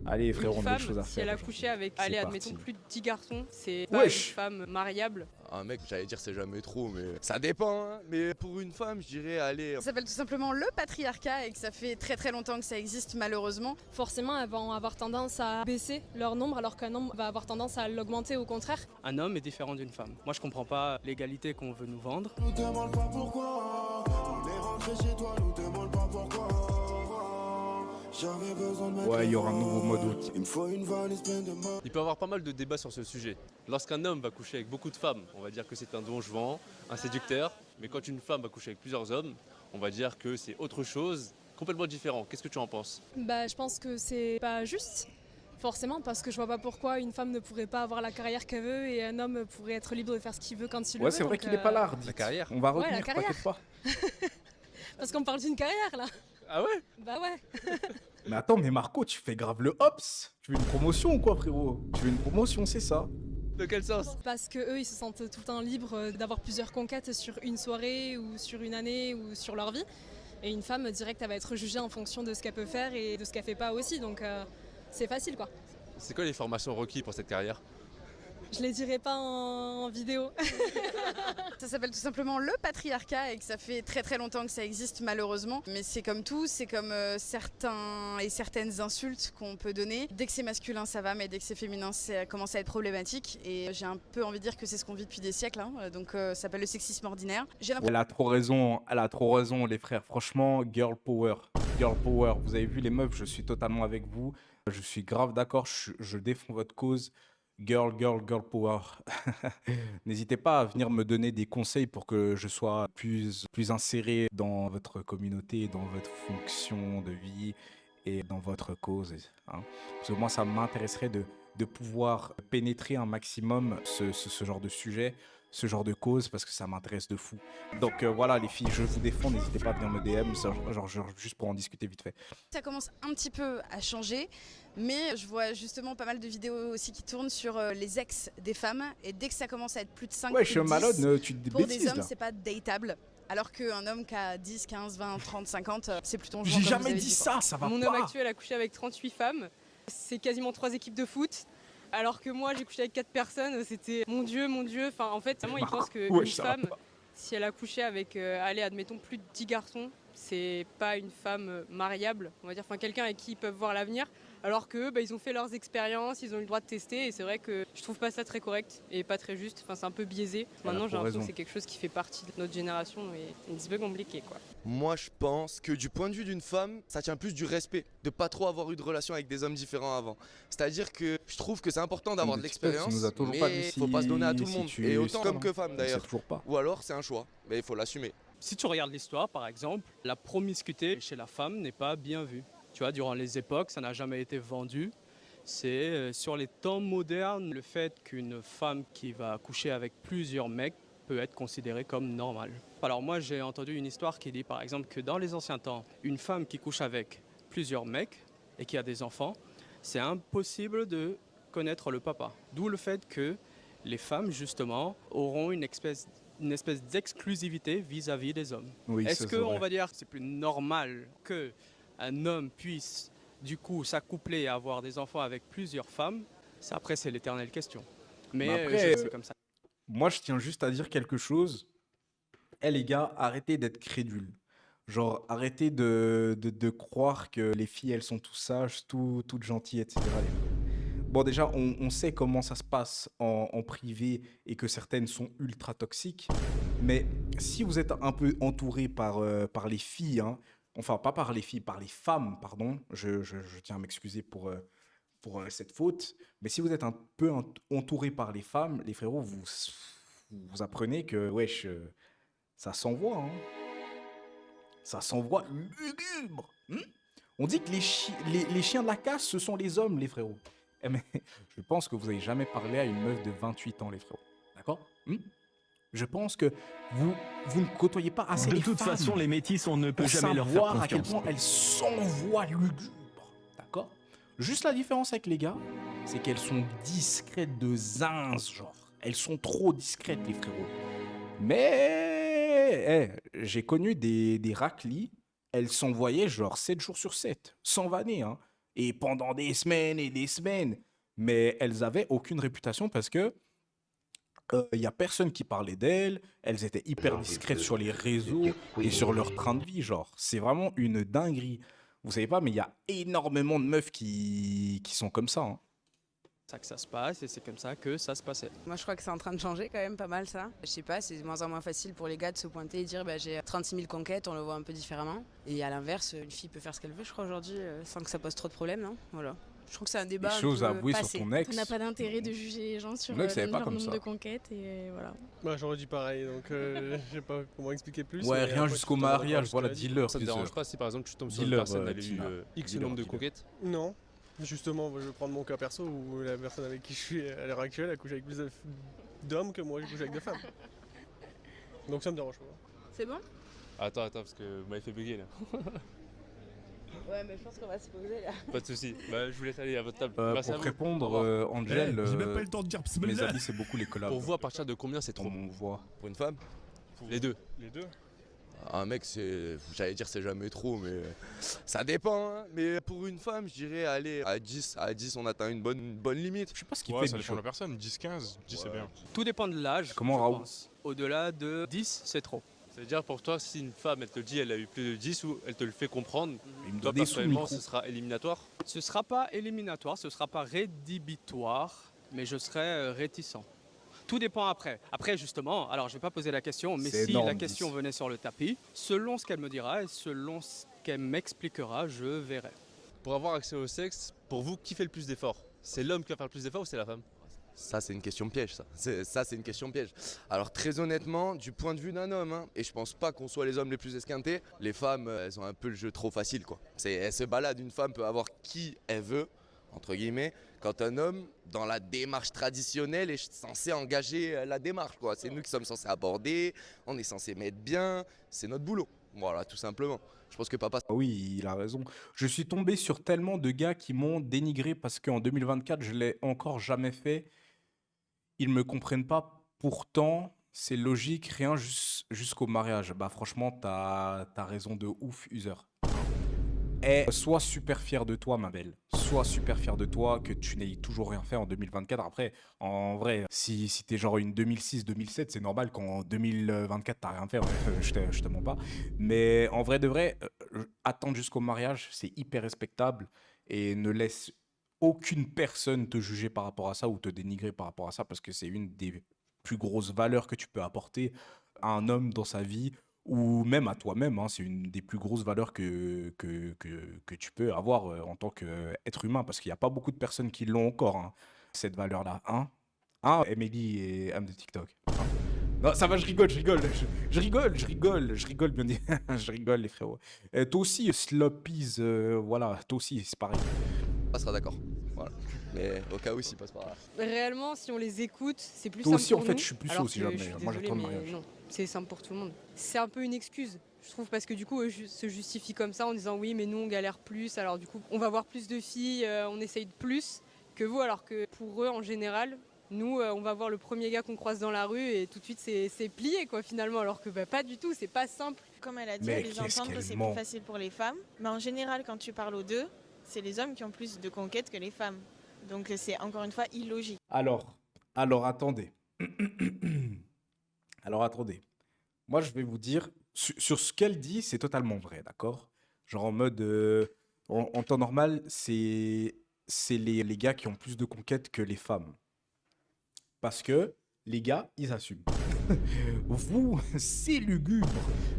Allez, frérot, on a des choses à faire. Si elle a couché avec, allez, admettons, parti. plus de 10 garçons, c'est pas une femme mariable. Un mec, j'allais dire c'est jamais trop, mais ça dépend. Hein. Mais pour une femme, je dirais, allez. Ça s'appelle tout simplement le patriarcat et que ça fait très très longtemps que ça existe malheureusement. Forcément, elles vont avoir tendance à baisser leur nombre alors qu'un homme va avoir tendance à l'augmenter au contraire. Un homme est différent d'une femme. Moi, je comprends pas l'égalité qu'on veut nous vendre. Nous demande pas pourquoi. On est rentré chez toi, nous demande pas pourquoi. J'avais besoin de Ouais, il y aura un nouveau modo. Il me faut une valise pleine de mains. Il peut y avoir pas mal de débats sur ce sujet. Lorsqu'un homme va coucher avec beaucoup de femmes, on va dire que c'est un don jouant, un séducteur. Mais quand une femme va coucher avec plusieurs hommes, on va dire que c'est autre chose, complètement différent. Qu'est-ce que tu en penses? Bah, je pense que c'est pas juste. Forcément, parce que je vois pas pourquoi une femme ne pourrait pas avoir la carrière qu'elle veut et un homme pourrait être libre de faire ce qu'il veut quand il le veut. Ouais, c'est vrai qu'il est pas là, La carrière. On va Ouais, retenir, la carrière. t'inquiète pas. Parce qu'on parle d'une carrière là. Ah ouais? Bah ouais. Mais attends, mais Marco, tu fais grave le hops. Tu veux une promotion ou quoi, frérot? Tu veux une promotion, c'est ça? De quel sens? Parce que eux, ils se sentent tout le temps libres d'avoir plusieurs conquêtes sur une soirée ou sur une année ou sur leur vie. Et une femme, direct, elle va être jugée en fonction de ce qu'elle peut faire et de ce qu'elle fait pas aussi. Donc c'est facile, quoi. C'est quoi les formations requises pour cette carrière? Je les dirai pas en vidéo. Ça s'appelle tout simplement le patriarcat et que ça fait très très longtemps que ça existe malheureusement. Mais c'est comme tout, c'est comme certains et certaines insultes qu'on peut donner. Dès que c'est masculin ça va, mais dès que c'est féminin ça commence à être problématique. Et j'ai un peu envie de dire que c'est ce qu'on vit depuis des siècles, hein. Donc ça s'appelle le sexisme ordinaire. Elle a trop raison les frères. Franchement, girl power. Girl power, vous avez vu les meufs, je suis totalement avec vous. Je suis grave d'accord, je défends votre cause. Girl power. N'hésitez pas à venir me donner des conseils pour que je sois plus inséré dans votre communauté, dans votre fonction de vie et dans votre cause, hein. Parce que moi, ça m'intéresserait de pouvoir pénétrer un maximum ce genre de sujet, ce genre de cause, parce que ça m'intéresse de fou. Donc voilà les filles, je vous défends, n'hésitez pas à venir me DM, genre juste pour en discuter vite fait. Ça commence un petit peu à changer, mais je vois justement pas mal de vidéos aussi qui tournent sur les ex des femmes, et dès que ça commence à être plus de 5 Ouais, plus je suis de 10, malade, tu te dis pour bêtises des hommes là. c'est pas dateable. Alors qu'un homme qui a 10, 15, 20, 30, 50, c'est plutôt J'ai jamais dit ça va Mon pas. homme actuel a couché avec 38 femmes. C'est quasiment 3 équipes de foot. Alors que moi, j'ai couché avec 4 personnes. C'était mon Dieu. Enfin, en fait, vraiment, il pense qu'une Wesh, ça va femme, si elle a couché avec, allez, admettons, plus de 10 garçons, c'est pas une femme mariable, on va dire, enfin quelqu'un avec qui ils peuvent voir l'avenir, alors que ils ont fait leurs expériences, ils ont eu le droit de tester, et c'est vrai que je trouve pas ça très correct et pas très juste, enfin c'est un peu biaisé. Maintenant j'ai l'impression que c'est quelque chose qui fait partie de notre génération et c'est un petit peu compliqué, quoi. Moi je pense que du point de vue d'une femme, ça tient plus du respect, de pas trop avoir eu de relation avec des hommes différents avant. C'est-à-dire que je trouve que c'est important d'avoir de l'expérience, mais faut pas se donner à tout le monde, et autant homme que femme d'ailleurs. Ou alors c'est un choix, mais il faut l'assumer. Si tu regardes l'histoire, par exemple, la promiscuité chez la femme n'est pas bien vue. Tu vois, durant les époques, ça n'a jamais été vendu. C'est sur les temps modernes, le fait qu'une femme qui va coucher avec plusieurs mecs peut être considérée comme normale. Alors moi, j'ai entendu une histoire qui dit, par exemple, que dans les anciens temps, une femme qui couche avec plusieurs mecs et qui a des enfants, c'est impossible de connaître le papa. D'où le fait que les femmes, justement, auront une espèce d'exclusivité vis-à-vis des hommes. Oui, est-ce qu'on va dire que c'est plus normal qu'un homme puisse du coup s'accoupler et avoir des enfants avec plusieurs femmes? Ça, après, c'est l'éternelle question. Mais après, c'est comme ça. Moi, je tiens juste à dire quelque chose. Les gars, arrêtez d'être crédules. Genre, arrêtez de croire que les filles, elles sont toutes sages, toutes gentilles, etc. Bon, déjà, on sait comment ça se passe en privé et que certaines sont ultra toxiques. Mais si vous êtes un peu entouré par les filles, hein, enfin, pas par les filles, par les femmes, pardon, je tiens à m'excuser pour cette faute. Mais si vous êtes un peu entouré par les femmes, les frérots, vous apprenez que, wesh, ça s'envoie, hein. Ça s'envoie lugubre. On dit que les chiens de la casse, ce sont les hommes, les frérots. Mais je pense que vous n'avez jamais parlé à une meuf de 28 ans, les frérots. D'accord? Je pense que vous ne côtoyez pas assez les femmes. De toute façon, les métis, on ne peut jamais leur faire savoir à quel confiance. point elles s'envoient lugubre. D'accord? Juste la différence avec les gars, c'est qu'elles sont discrètes de zinz, genre. Elles sont trop discrètes, les frérots. Mais j'ai connu des raclis, elles s'envoyaient genre 7 jours sur 7, sans vanner, hein. Et pendant des semaines et des semaines. Mais elles avaient aucune réputation parce que y a personne qui parlait d'elles. Elles étaient hyper discrètes sur les réseaux et sur leur train de vie, genre. C'est vraiment une dinguerie. Vous savez pas, mais il y a énormément de meufs qui sont comme ça, hein. C'est ça que ça se passe et c'est comme ça que ça se passait. Moi je crois que c'est en train de changer quand même pas mal ça. Je sais pas, c'est de moins en moins facile pour les gars de se pointer et dire j'ai 36 000 conquêtes, on le voit un peu différemment. Et à l'inverse, une fille peut faire ce qu'elle veut je crois aujourd'hui sans que ça pose trop de problèmes, non? Voilà. Je trouve que c'est un débat Des choses à un peu avouer sur passé. ton ex. On n'a pas d'intérêt de juger les gens sur Ton ex, elle est pas leur comme nombre ça. de conquêtes et voilà. Moi j'aurais dit pareil, donc je sais pas comment expliquer plus. Ouais, rien jusqu'au mariage, voilà, dis-leur. Ça te dérange pas si par exemple tu tombes sur une Dis-leur, personne, elle a eu Tina. X nombre de conquêtes? Non. Justement, je vais prendre mon cas perso où la personne avec qui je suis à l'heure actuelle a couché avec plus d'hommes que moi, j'ai couché avec de femmes. Donc ça me dérange pas. C'est bon? Attends, parce que vous m'avez fait bugger là. Ouais, mais je pense qu'on va se poser là. Pas de soucis. Bah, je vous laisse aller à votre table. Pour te répondre, Angel, j'ai même pas eu le temps de dire mes amis, c'est beaucoup les collabs. Pour vous, à partir de combien c'est trop? On voit. Pour une femme? Les deux. Les deux. Un mec, j'allais dire c'est jamais trop, mais ça dépend. Hein. Mais pour une femme, je dirais, allez, à 10, on atteint une bonne limite. Je sais pas ce qu'il Ouais, fait. ça du dépend de show. la personne, 10-15, 10 c'est bien. Tout dépend de l'âge. Comment, je Raoul? pense. Au-delà de 10, c'est trop. Ça veut dire pour toi, si une femme, elle te dit elle a eu plus de 10 ou elle te le fait comprendre, Il me toi donne des sous, le personnellement, micro. ce sera éliminatoire? Ce sera pas éliminatoire, ce sera pas rédhibitoire, mais je serai réticent. Tout dépend après. Après, justement, alors je vais pas poser la question, mais C'est si énorme, la question 10. venait sur le tapis, selon ce qu'elle me dira et selon ce qu'elle m'expliquera, je verrai. Pour avoir accès au sexe, pour vous, qui fait le plus d'efforts? C'est l'homme qui va faire le plus d'efforts ou c'est la femme? Ça, c'est une question piège, ça. C'est une question piège. Alors, très honnêtement, du point de vue d'un homme, hein, et je pense pas qu'on soit les hommes les plus esquintés, les femmes, elles ont un peu le jeu trop facile, quoi. Elle se balade, une femme peut avoir qui elle veut, entre guillemets, quand un homme, dans la démarche traditionnelle, est censé engager la démarche, quoi. C'est nous qui sommes censés aborder, on est censé mettre bien, c'est notre boulot. Voilà, tout simplement. Je pense que papa... Oui, il a raison. Je suis tombé sur tellement de gars qui m'ont dénigré parce qu'en 2024, je l'ai encore jamais fait. Ils me comprennent pas. Pourtant, c'est logique, rien jusqu'au mariage. Bah franchement, t'as raison de ouf, User. Et sois super fier de toi, ma belle. Sois super fier de toi, que tu n'aies toujours rien fait en 2024. Après, en vrai, si t'es genre une 2006-2007, c'est normal qu'en 2024, t'as rien fait. Ouais, je te mens pas. Mais en vrai de vrai, attendre jusqu'au mariage, c'est hyper respectable. Et ne laisse aucune personne te juger par rapport à ça ou te dénigrer par rapport à ça, parce que c'est une des plus grosses valeurs que tu peux apporter à un homme dans sa vie, ou même à toi-même, hein. C'est une des plus grosses valeurs que tu peux avoir en tant qu'être humain, parce qu'il n'y a pas beaucoup de personnes qui l'ont encore, hein, cette valeur-là. Hein, Emily et Am de TikTok. Hein. Non, ça va, je rigole, je rigole, bien dit. Je rigole, les frérots. Toi aussi, Sloppies, voilà, toi aussi, c'est pareil. On sera d'accord. Voilà. Mais au cas où, s'il passe par là. Réellement, si on les écoute, c'est plus Toi simple aussi, pour en fait, nous, je suis plus alors chaud si que jamais. je suis Moi, désolée, j'attends le mais mariage. non, c'est simple pour tout le monde. C'est un peu une excuse, je trouve, parce que du coup, eux se justifient comme ça en disant oui, mais nous, on galère plus, alors du coup, on va voir plus de filles, on essaye de plus que vous, alors que pour eux, en général, nous, on va voir le premier gars qu'on croise dans la rue et tout de suite, c'est plié, quoi, finalement, alors que pas du tout, c'est pas simple. Comme elle a dit, Mais les qu'est-ce entendre, qu'elle c'est ment. plus facile pour les femmes. Mais en général, quand tu parles aux deux, c'est les hommes qui ont plus de conquêtes que les femmes. Donc c'est encore une fois illogique. Alors, attendez. Alors, attendez. Moi, je vais vous dire, sur ce qu'elle dit, c'est totalement vrai, d'accord? Genre en mode, en temps normal, c'est les gars qui ont plus de conquêtes que les femmes. Parce que les gars, ils assument. Vous, c'est lugubre.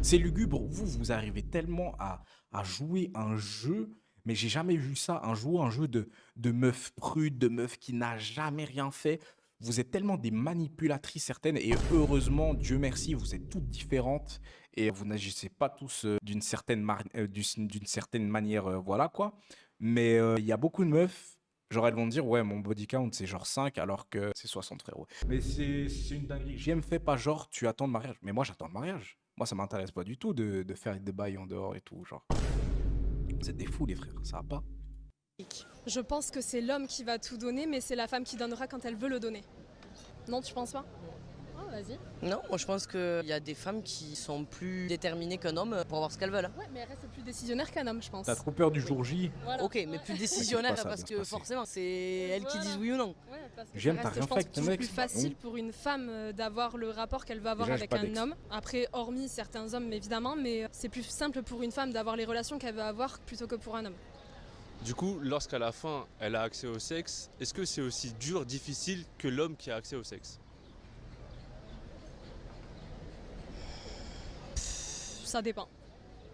C'est lugubre. Vous arrivez tellement à jouer un jeu, mais j'ai jamais vu ça, un jeu de meuf prude, de meuf qui n'a jamais rien fait. Vous êtes tellement des manipulatrices certaines, et heureusement, Dieu merci, vous êtes toutes différentes, et vous n'agissez pas tous d'une certaine manière, voilà quoi. Mais il y a beaucoup de meufs, genre elles vont dire, ouais, mon body count c'est genre 5, alors que c'est 60, frérot. Mais c'est une dinguerie. JM, fais pas genre, tu attends le mariage. Mais moi, j'attends le mariage. Moi, ça m'intéresse pas du tout de faire des bails en dehors et tout, genre. Vous êtes des fous, les frères, ça va pas. Je pense que c'est l'homme qui va tout donner, mais c'est la femme qui donnera quand elle veut le donner. Non, tu penses pas? Oh, vas-y. Non, moi je pense qu'il y a des femmes qui sont plus déterminées qu'un homme pour avoir ce qu'elles veulent. Ouais, mais elle reste plus décisionnaire qu'un homme, je pense. T'as trop peur du jour J. Voilà. Ok, mais plus décisionnaire ça va parce bien se que passer. forcément c'est elles qui disent oui ou non. Ouais, parce que J'aime, ça t'as reste, rien je fait pense, avec ton toujours ex. plus facile pour une femme d'avoir le rapport qu'elle va avoir Déjà, j'ai avec pas un d'ex. homme. Après, hormis certains hommes, évidemment, mais c'est plus simple pour une femme d'avoir les relations qu'elle veut avoir plutôt que pour un homme. Du coup, lorsqu'à la fin, elle a accès au sexe, est-ce que c'est aussi dur, difficile que l'homme qui a accès au sexe? Ça dépend.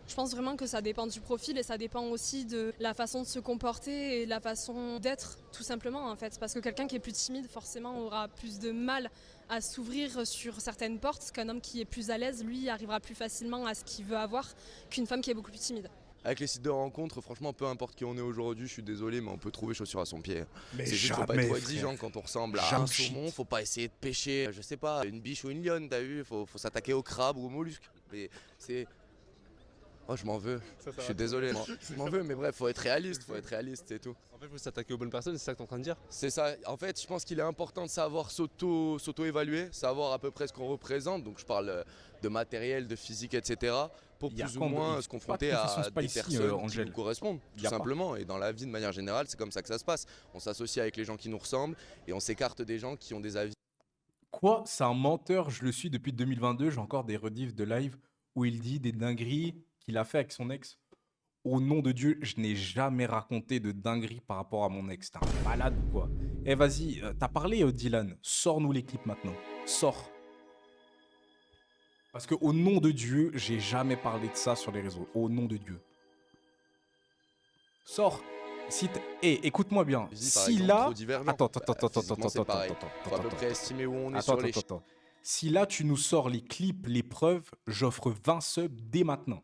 Je pense vraiment que ça dépend du profil et ça dépend aussi de la façon de se comporter et la façon d'être, tout simplement en fait. Parce que quelqu'un qui est plus timide, forcément, aura plus de mal à s'ouvrir sur certaines portes, qu'un homme qui est plus à l'aise, lui, arrivera plus facilement à ce qu'il veut avoir qu'une femme qui est beaucoup plus timide. Avec les sites de rencontres, franchement, peu importe qui on est aujourd'hui, je suis désolé, mais on peut trouver chaussure à son pied. Mais C'est juste, faut pas jamais, être trop frère. exigeant quand on ressemble à Jamais un saumon, faut pas essayer de pêcher, je sais pas, une biche ou une lionne, t'as vu, faut s'attaquer au crabe ou au mollusque. Mais c'est... Oh, je m'en veux. Ça Je suis désolé. Je m'en veux, mais bref, faut être réaliste, c'est tout. En fait, il faut s'attaquer aux bonnes personnes, c'est ça que tu es en train de dire? C'est ça. En fait, je pense qu'il est important de savoir s'auto-évaluer, savoir à peu près ce qu'on représente. Donc, je parle de matériel, de physique, etc. Pour Il y a plus ou quand- moins il- se confronter pas de à confession, c'est pas des ici, personnes qui Angèle. nous correspondent, Il tout y a pas. simplement. Et dans la vie, de manière générale, c'est comme ça que ça se passe. On s'associe avec les gens qui nous ressemblent et on s'écarte des gens qui ont des avis. Quoi? C'est un menteur, je le suis depuis 2022. J'ai encore des rediffs de live où il dit des dingueries qu'il a fait avec son ex. Au nom de Dieu, je n'ai jamais raconté de dinguerie par rapport à mon ex. T'es un malade ou quoi? Eh, vas-y, t'as parlé, Dylan. Sors-nous les clips maintenant. Sors. Parce que au nom de Dieu, j'ai jamais parlé de ça sur les réseaux. Au nom de Dieu. Sors. Si écoute-moi bien. Physique, par Si exemple, là. trop divergent. Attends. Physiquement, c'est pareil. Faut à peu près estimer où on est sur les chiffres. Si là, tu nous sors les clips, les preuves, j'offre 20 subs dès maintenant.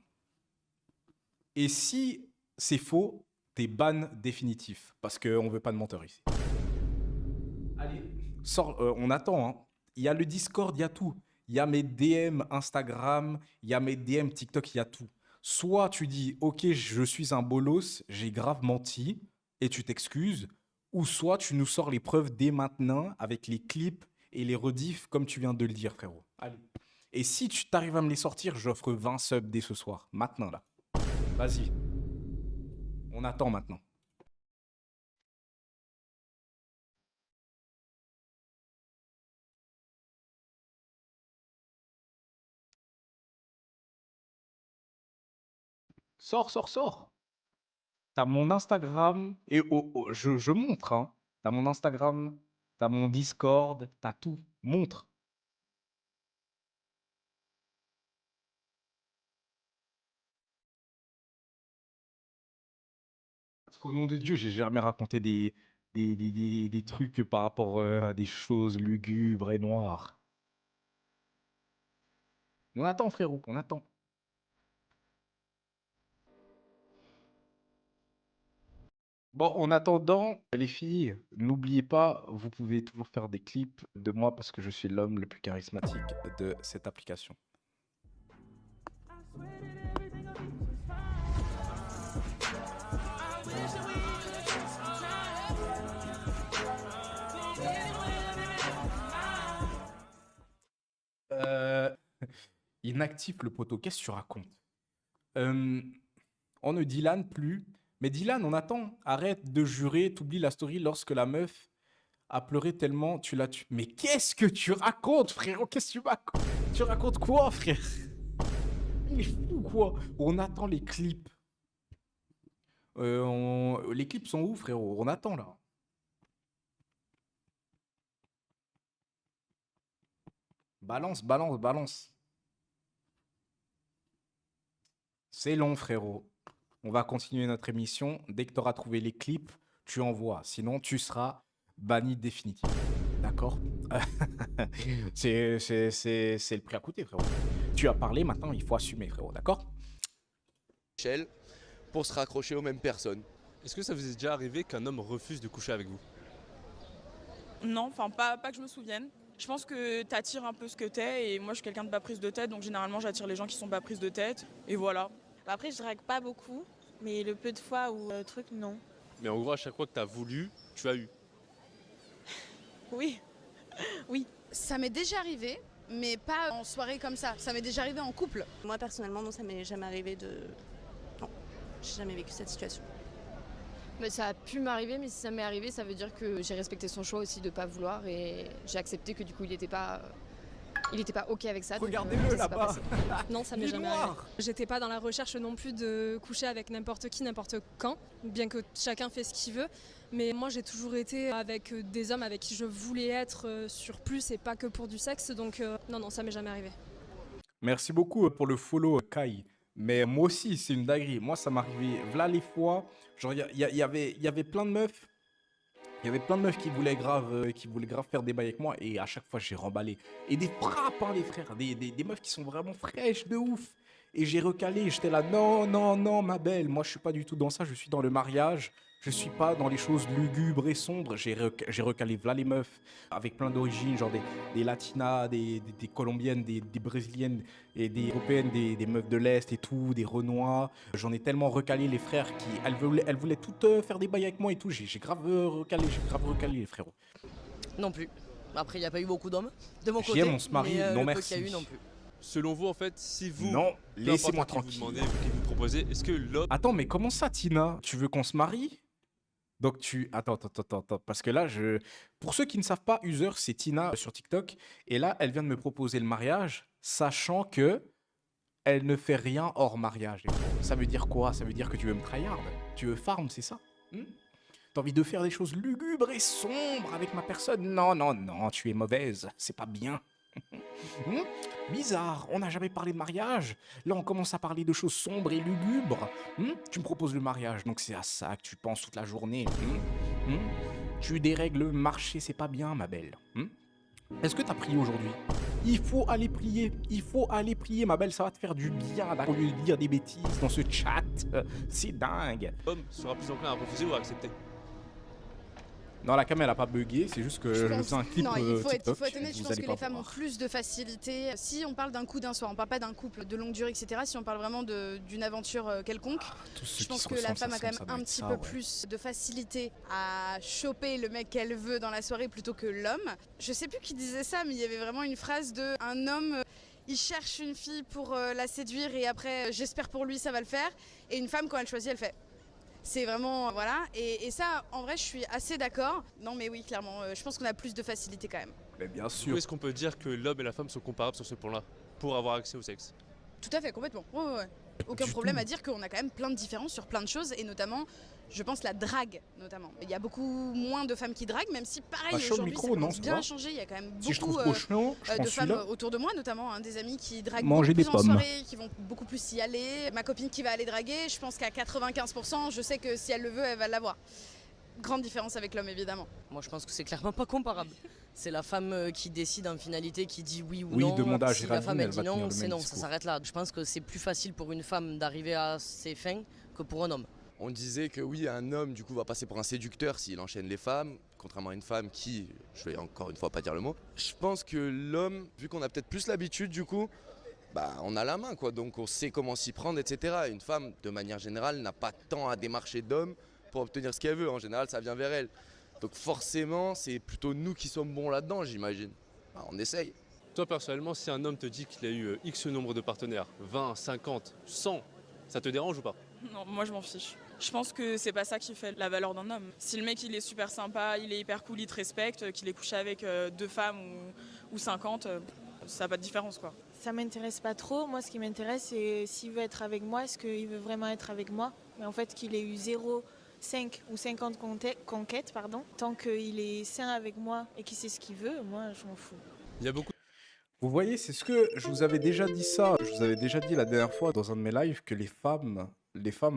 Et si c'est faux, t'es ban définitif. Parce qu'on veut pas de menteur ici. Allez, sors, on attend. Hein. Il y a le Discord, il y a tout. Il y a mes DM Instagram, il y a mes DM TikTok, il y a tout. Soit tu dis, ok, je suis un bolos, j'ai grave menti, et tu t'excuses. Ou soit tu nous sors les preuves dès maintenant avec les clips et les rediffs, comme tu viens de le dire, frérot. Allez. Et si tu t'arrives à me les sortir, j'offre 20 subs dès ce soir. Maintenant, là. Vas-y. On attend maintenant. Sors. T'as mon Instagram et je montre, hein. T'as mon Instagram, t'as mon Discord, t'as tout. Montre. Parce qu'au nom de Dieu, j'ai jamais raconté des trucs par rapport à des choses lugubres et noires. On attend, frérot, on attend. Bon, en attendant, les filles, n'oubliez pas, vous pouvez toujours faire des clips de moi parce que je suis l'homme le plus charismatique de cette application. Inactif le poteau, qu'est-ce que tu racontes? On ne Dylan plus. Mais Dylan, on attend. Arrête de jurer, t'oublies la story lorsque la meuf a pleuré tellement tu l'as tué. Mais qu'est-ce que tu racontes, frérot? Qu'est-ce que tu racontes quoi, frère? Il est fou, quoi? On attend les clips. Les clips sont où, frérot? On attend, là. Balance. C'est long, frérot. On va continuer notre émission. Dès que tu auras trouvé les clips, tu envoies. Sinon, tu seras banni définitivement. D'accord? C'est le prix à coûter, frérot. Tu as parlé, maintenant, il faut assumer, frérot. D'accord? Pour se raccrocher aux mêmes personnes. Est-ce que ça vous est déjà arrivé qu'un homme refuse de coucher avec vous? Non, enfin pas que je me souvienne. Je pense que t'attires un peu ce que t'es et moi je suis quelqu'un de bas prise de tête donc généralement j'attire les gens qui sont bas prise de tête et voilà. Après, je drague pas beaucoup, mais le peu de fois où truc, non. Mais en gros, à chaque fois que tu as voulu, tu as eu. Oui. Oui. Ça m'est déjà arrivé, mais pas en soirée comme ça. Ça m'est déjà arrivé en couple. Moi, personnellement, non, ça m'est jamais arrivé de... Non, j'ai jamais vécu cette situation. Mais ça a pu m'arriver, mais si ça m'est arrivé, ça veut dire que j'ai respecté son choix aussi de pas vouloir et j'ai accepté que du coup, il était pas OK avec ça. Regardez-le là-bas. Non, ça m'est jamais arrivé. J'étais pas dans la recherche non plus de coucher avec n'importe qui, n'importe quand, bien que chacun fait ce qu'il veut. Mais moi, j'ai toujours été avec des hommes avec qui je voulais être sur plus et pas que pour du sexe. Donc non, ça m'est jamais arrivé. Merci beaucoup pour le follow, Kai. Mais moi aussi, c'est une dinguerie. Moi, ça m'arrivait voilà les fois. Genre, il y avait plein de meufs. Il y avait plein de meufs qui voulaient grave faire des bails avec moi. Et à chaque fois, j'ai remballé. Et des frappes, hein, les frères. Des meufs qui sont vraiment fraîches de ouf. Et j'ai recalé. J'étais là, non, ma belle. Moi, je suis pas du tout dans ça. Je suis dans le mariage. Je suis pas dans les choses lugubres et sombres. J'ai recalé v'là les meufs avec plein d'origines, genre des latinas, des colombiennes, des brésiliennes et des européennes, des meufs de l'Est et tout, des renois. J'en ai tellement recalé les frères qui, elles voulaient toutes faire des bails avec moi et tout. J'ai grave recalé les frérots. Non plus. Après, il n'y a pas eu beaucoup d'hommes de mon côté. J'aime, on se marie, mais, non le peu merci. qu'il y a eu non plus. Selon vous, en fait, si vous... Non, peu laissez-moi importe qui tranquille. vous demandez, qui vous proposez, est-ce que l'homme... Attends, mais comment ça, Tina? Tu veux qu'on se marie? Donc tu... Attends, parce que là, pour ceux qui ne savent pas, User, c'est Tina sur TikTok. Et là, elle vient de me proposer le mariage, sachant que elle ne fait rien hors mariage. Ça veut dire quoi? Ça veut dire que tu veux me tryhard? Tu veux farm, c'est ça? T'as envie de faire des choses lugubres et sombres avec ma personne? Non, tu es mauvaise, c'est pas bien. Bizarre, on n'a jamais parlé de mariage. Là, on commence à parler de choses sombres et lugubres. Tu me proposes le mariage, donc c'est à ça que tu penses toute la journée. Tu dérègles le marché, c'est pas bien, ma belle. Est-ce que t'as prié aujourd'hui? Il faut aller prier, ma belle, ça va te faire du bien au lieu de dire des bêtises dans ce chat. C'est dingue. L'homme sera plus enclin à refuser ou à accepter? Non, la cam elle a pas bugué, c'est juste que je faisais un clip Non, il faut être TikTok, honnête, je vous pense allez que pas les femmes ont voir. plus de facilité. Si on parle d'un coup d'un soir, on parle pas d'un couple de longue durée, etc. Si on parle vraiment d'une aventure quelconque, Tous ceux je qui pense se que la ressemblent, femme ça a quand ressemble, ça même doit un être petit ça, peu ouais. plus de facilité à choper le mec qu'elle veut dans la soirée plutôt que l'homme. Je sais plus qui disait ça, mais il y avait vraiment une phrase de un homme, il cherche une fille pour la séduire et après, j'espère pour lui, ça va le faire. Et une femme, quand elle choisit, elle fait. C'est vraiment, voilà, et ça, en vrai, je suis assez d'accord. Non, mais oui, clairement, je pense qu'on a plus de facilité quand même. Mais bien Du sûr. coup, est-ce qu'on peut dire que l'homme et la femme sont comparables sur ce point-là pour avoir accès au sexe? Tout à fait, complètement. Ouais. Aucun problème à dire qu'on a quand même plein de différences sur plein de choses, et notamment, je pense, la drague, notamment. Il y a beaucoup moins de femmes qui draguent, même si, pareil, Bah, chaud le aujourd'hui, micro, ça non, commence ça bien va. à changer. Il y a quand même Si je trouve beaucoup trop chiant, je prends de femmes celui-là. autour de moi, notamment des amis qui draguent Manger beaucoup plus des en pommes. soirée, qui vont beaucoup plus y aller. Ma copine qui va aller draguer, je pense qu'à 95%, je sais que si elle le veut, elle va l'avoir. Grande différence avec l'homme, évidemment. Moi, je pense que c'est clairement pas comparable. C'est la femme qui décide en finalité, qui dit oui ou Oui, non. demande à Si la Géraldine, femme elle elle dit va tenir non, le c'est même non, ça discours. s'arrête là. Je pense que c'est plus facile pour une femme d'arriver à ses fins que pour un homme. On disait que oui, un homme du coup va passer pour un séducteur s'il enchaîne les femmes, contrairement à une femme qui, je vais encore une fois pas dire le mot. Je pense que l'homme, vu qu'on a peut-être plus l'habitude du coup, bah on a la main quoi, donc on sait comment s'y prendre, etc. Une femme, de manière générale, n'a pas tant à démarcher d'hommes pour obtenir ce qu'elle veut. En général, ça vient vers elle. Donc forcément, c'est plutôt nous qui sommes bons là-dedans, j'imagine. Bah, on essaye. Toi, personnellement, si un homme te dit qu'il a eu X nombre de partenaires, 20, 50, 100, ça te dérange ou pas? Non, moi je m'en fiche. Je pense que c'est pas ça qui fait la valeur d'un homme. Si le mec il est super sympa, il est hyper cool, il te respecte, qu'il ait couché avec 2 femmes ou 50, ça n'a pas de différence quoi. Ça m'intéresse pas trop. Moi, ce qui m'intéresse, c'est s'il veut être avec moi, est-ce qu'il veut vraiment être avec moi? Mais en fait, qu'il ait eu 0, 5 ou 50 conquêtes, tant qu'il est sain avec moi et qu'il sait ce qu'il veut, moi, je m'en fous. Il y a beaucoup. Vous voyez, c'est ce que je vous avais déjà dit ça. Je vous avais déjà dit la dernière fois dans un de mes lives que les femmes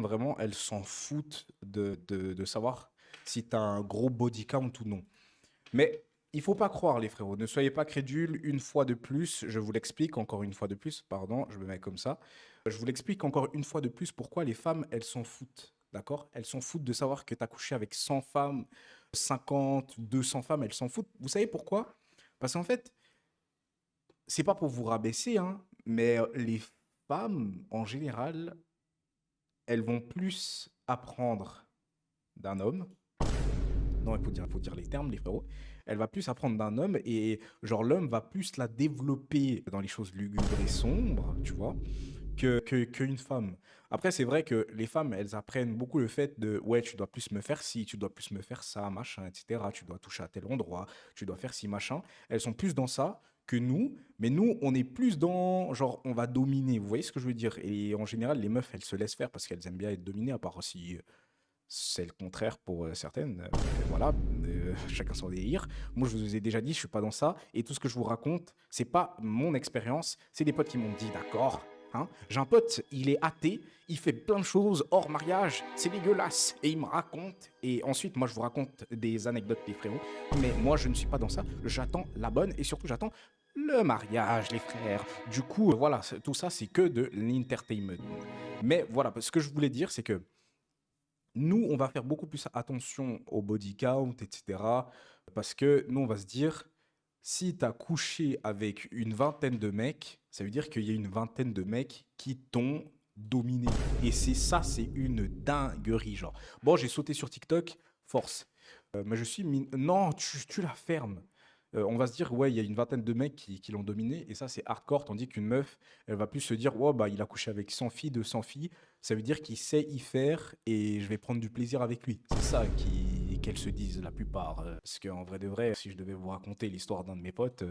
vraiment, elles s'en foutent de savoir si t'as un gros body count ou non. Mais il faut pas croire, les frérots. Ne soyez pas crédules une fois de plus. Je vous l'explique encore une fois de plus. Pardon, je me mets comme ça. Je vous l'explique encore une fois de plus pourquoi les femmes, elles s'en foutent. D'accord? Elles s'en foutent de savoir que tu as couché avec 100 femmes, 50, 200 femmes. Elles s'en foutent. Vous savez pourquoi? Parce qu'en fait, c'est pas pour vous rabaisser, hein, mais les femmes, en général, elles vont plus apprendre d'un homme. Non, il faut dire les termes, les frérots. Elle va plus apprendre d'un homme et genre l'homme va plus la développer dans les choses lugubres et sombres, tu vois, qu'une femme. Après, c'est vrai que les femmes, elles apprennent beaucoup le fait de ouais, tu dois plus me faire ci, tu dois plus me faire ça, machin, etc. Tu dois toucher à tel endroit, tu dois faire ci, machin. Elles sont plus dans ça que nous, mais nous, on est plus dans genre on va dominer. Vous voyez ce que je veux dire? Et en général, les meufs, elles se laissent faire parce qu'elles aiment bien être dominées, à part si c'est le contraire pour certaines. Voilà, chacun son délire. Moi, je vous ai déjà dit, je suis pas dans ça. Et tout ce que je vous raconte, c'est pas mon expérience, c'est des potes qui m'ont dit, d'accord. Hein, j'ai un pote, il est athée, il fait plein de choses hors mariage, c'est dégueulasse. Et il me raconte, et ensuite, moi, je vous raconte des anecdotes, les frérots. Mais moi, je ne suis pas dans ça. J'attends la bonne, et surtout, j'attends le mariage, les frères. Du coup, voilà, tout ça, c'est que de l'entertainment. Mais voilà, ce que je voulais dire, c'est que Nous, on va faire beaucoup plus attention au body count, etc. Parce que nous, on va se dire, si tu as couché avec une vingtaine de mecs, ça veut dire qu'il y a une vingtaine de mecs qui t'ont dominé. Et c'est une dinguerie, genre. Bon, j'ai sauté sur TikTok, force. Mais je suis... Non, tu la fermes. On va se dire, ouais, il y a une vingtaine de mecs qui l'ont dominé, et ça, c'est hardcore, tandis qu'une meuf, elle va plus se dire, ouais, bah, il a couché avec 100 filles, 200 filles, ça veut dire qu'il sait y faire, et je vais prendre du plaisir avec lui. C'est ça qu'elles se disent la plupart. Parce qu'en vrai de vrai, si je devais vous raconter l'histoire d'un de mes potes,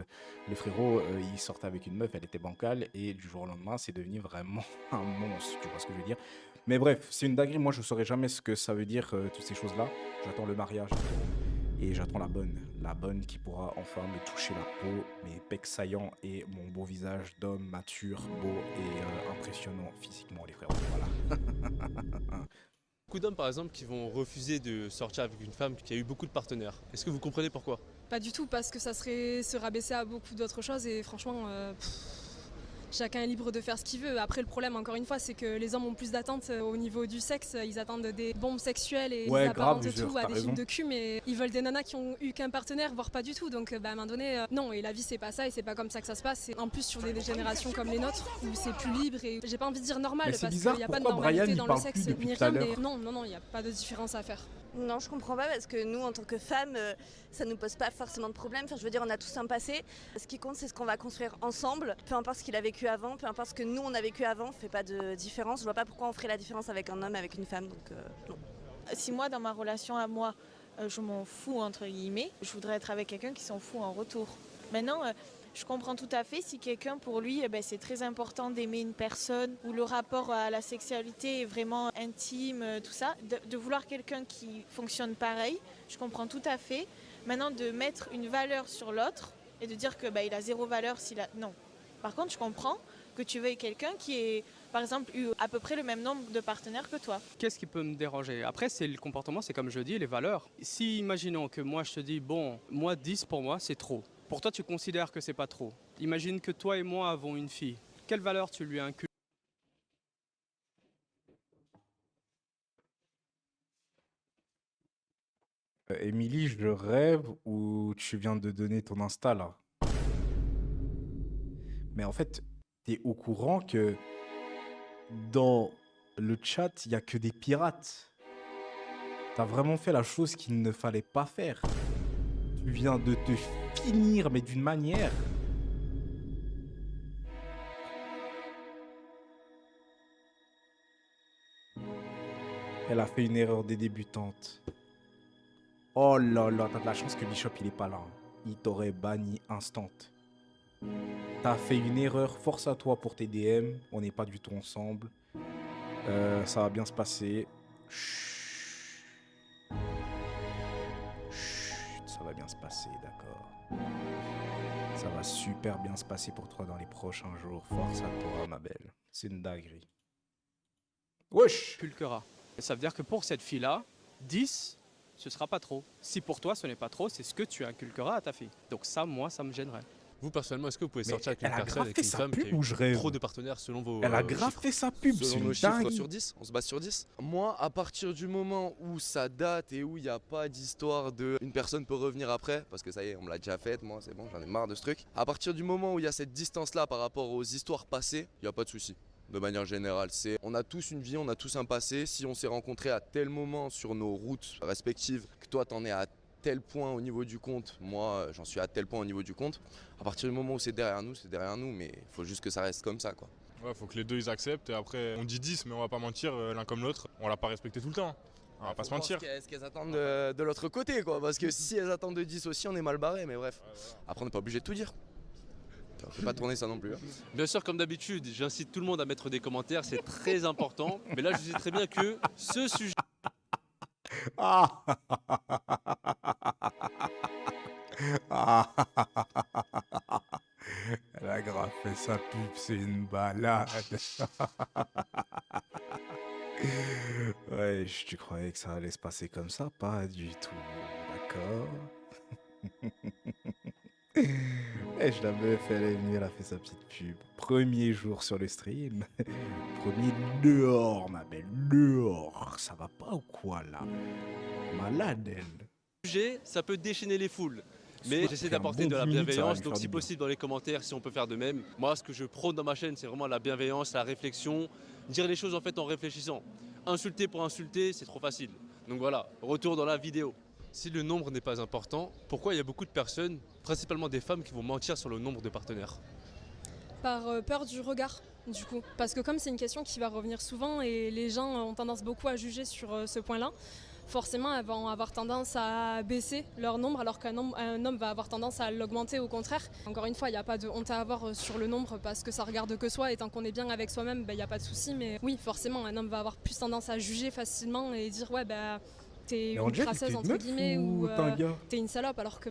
le frérot, il sortait avec une meuf, elle était bancale, et du jour au lendemain, c'est devenu vraiment un monstre, tu vois ce que je veux dire. Mais bref, c'est une dinguerie, moi je saurais jamais ce que ça veut dire, toutes ces choses-là. J'attends le mariage. Et j'attends la bonne qui pourra enfin me toucher la peau, mes pecs saillants et mon beau visage d'homme mature, beau et impressionnant physiquement, les frérots. Voilà. Beaucoup d'hommes par exemple qui vont refuser de sortir avec une femme qui a eu beaucoup de partenaires. Est-ce que vous comprenez pourquoi? Pas du tout, parce que ça serait se rabaisser à beaucoup d'autres choses et franchement, chacun est libre de faire ce qu'il veut. Après, le problème, encore une fois, c'est que les hommes ont plus d'attentes au niveau du sexe. Ils attendent des bombes sexuelles et Ouais, ils apparentent grave, tout à des t'as films raison. de cul, mais ils veulent des nanas qui ont eu qu'un partenaire, voire pas du tout. Donc, à un moment donné, non. Et la vie, c'est pas ça et c'est pas comme ça que ça se passe. Et en plus, sur des générations comme les nôtres, où c'est plus libre et j'ai pas envie de dire normal, Mais c'est parce bizarre, qu'il n'y a pas de pourquoi Brian, normalité il dans le parle sexe plus depuis ni tout à rien, mais l'heure? non, il n'y a pas de différence à faire. Non, je comprends pas parce que nous, en tant que femmes, ça nous pose pas forcément de problème. Enfin, je veux dire, on a tous un passé. Ce qui compte, c'est ce qu'on va construire ensemble. Peu importe ce qu'il a vécu avant, peu importe ce que nous, on a vécu avant, fait pas de différence. Je vois pas pourquoi on ferait la différence avec un homme, avec une femme. Donc, non. Si moi, dans ma relation à moi, je m'en fous, entre guillemets, je voudrais être avec quelqu'un qui s'en fout en retour. Maintenant, je comprends tout à fait si quelqu'un, pour lui, c'est très important d'aimer une personne, où le rapport à la sexualité est vraiment intime, tout ça. De vouloir quelqu'un qui fonctionne pareil, je comprends tout à fait. Maintenant, de mettre une valeur sur l'autre et de dire que il a zéro valeur s'il a... Non. Par contre, je comprends que tu veuilles quelqu'un qui ait, par exemple, eu à peu près le même nombre de partenaires que toi. Qu'est-ce qui peut me déranger? Après, c'est le comportement, c'est comme je dis, les valeurs. Si, imaginons que moi, je te dis, bon, moi, 10 pour moi, c'est trop. Pour toi, tu considères que c'est pas trop. Imagine que toi et moi avons une fille. Quelle valeur tu lui inculques? Émilie, je rêve ou tu viens de donner ton Insta là? Mais en fait, t'es au courant que dans le chat, il n'y a que des pirates. T'as vraiment fait la chose qu'il ne fallait pas faire. Tu viens de te finir, mais d'une manière. Elle a fait une erreur des débutantes. Oh là là, t'as de la chance que Bishop il est pas là. Hein. Il t'aurait banni instant. T'as fait une erreur, force à toi pour tes DM. On n'est pas du tout ensemble. Ça va bien se passer. Chut. Chut, ça va bien se passer, d'accord. Ça va super bien se passer pour toi dans les prochains jours. Force à toi, ma belle. C'est une dinguerie. Wesh! Inculquera. Et ça veut dire que pour cette fille-là, 10, ce sera pas trop. Si pour toi ce n'est pas trop, c'est ce que tu inculqueras à ta fille. Donc ça, moi, ça me gênerait. Vous, personnellement, est-ce que vous pouvez Mais sortir avec une elle a personne, grave avec fait une sa femme pub qui a ou eu je rêve? trop de partenaires selon vos Elle a grave chiffres? fait sa pub, c'est Selon une nos chiffres dinguerie. sur 10, on se base sur 10. Moi, à partir du moment où ça date et où il n'y a pas d'histoire de une personne peut revenir après, parce que ça y est, on me l'a déjà faite, moi c'est bon, j'en ai marre de ce truc. À partir du moment où il y a cette distance-là par rapport aux histoires passées, il n'y a pas de souci. De manière générale, on a tous une vie, on a tous un passé. Si on s'est rencontrés à tel moment sur nos routes respectives, que toi t'en es à tel point au niveau du compte, moi j'en suis à tel point au niveau du compte, à partir du moment où c'est derrière nous, mais il faut juste que ça reste comme ça, quoi. Ouais, faut que les deux ils acceptent et après on dit 10 mais on va pas mentir l'un comme l'autre, on l'a pas respecté tout le temps. On va pas se mentir. Ce qu'elles attendent de l'autre côté, quoi, parce que si elles attendent de 10 aussi, on est mal barré, mais bref. Après on n'est pas obligé de tout dire. On peut pas tourner ça non plus. Hein. Bien sûr, comme d'habitude, j'incite tout le monde à mettre des commentaires, c'est très important. Mais là, je sais très bien que ce sujet... Ah. Ah. Elle a grave fait sa pub, c'est une balade. Ouais, tu croyais que ça allait se passer comme ça? Pas du tout, d'accord? Et je la meuf, elle est venue, elle a fait sa petite pub. Premier jour sur le stream. Premier dehors, ma belle, dehors. Ça va pas ou quoi, là? Malade, elle. Sujet, ça peut déchaîner les foules. Mais j'essaie d'apporter de la bienveillance, donc si possible dans les commentaires, si on peut faire de même. Moi, ce que je prône dans ma chaîne, c'est vraiment la bienveillance, la réflexion, dire les choses en fait en réfléchissant. Insulter pour insulter, c'est trop facile. Donc voilà, retour dans la vidéo. Si le nombre n'est pas important, pourquoi il y a beaucoup de personnes, principalement des femmes, qui vont mentir sur le nombre de partenaires? Par peur du regard, du coup. Parce que comme c'est une question qui va revenir souvent et les gens ont tendance beaucoup à juger sur ce point-là, forcément elles vont avoir tendance à baisser leur nombre alors qu'un homme va avoir tendance à l'augmenter au contraire. Encore une fois, il n'y a pas de honte à avoir sur le nombre parce que ça regarde que soi et tant qu'on est bien avec soi-même, il n'y a pas de souci. Mais oui, forcément, un homme va avoir plus tendance à juger facilement et dire ouais, t'es une crasseuse entre guillemets ou t'es une salope alors que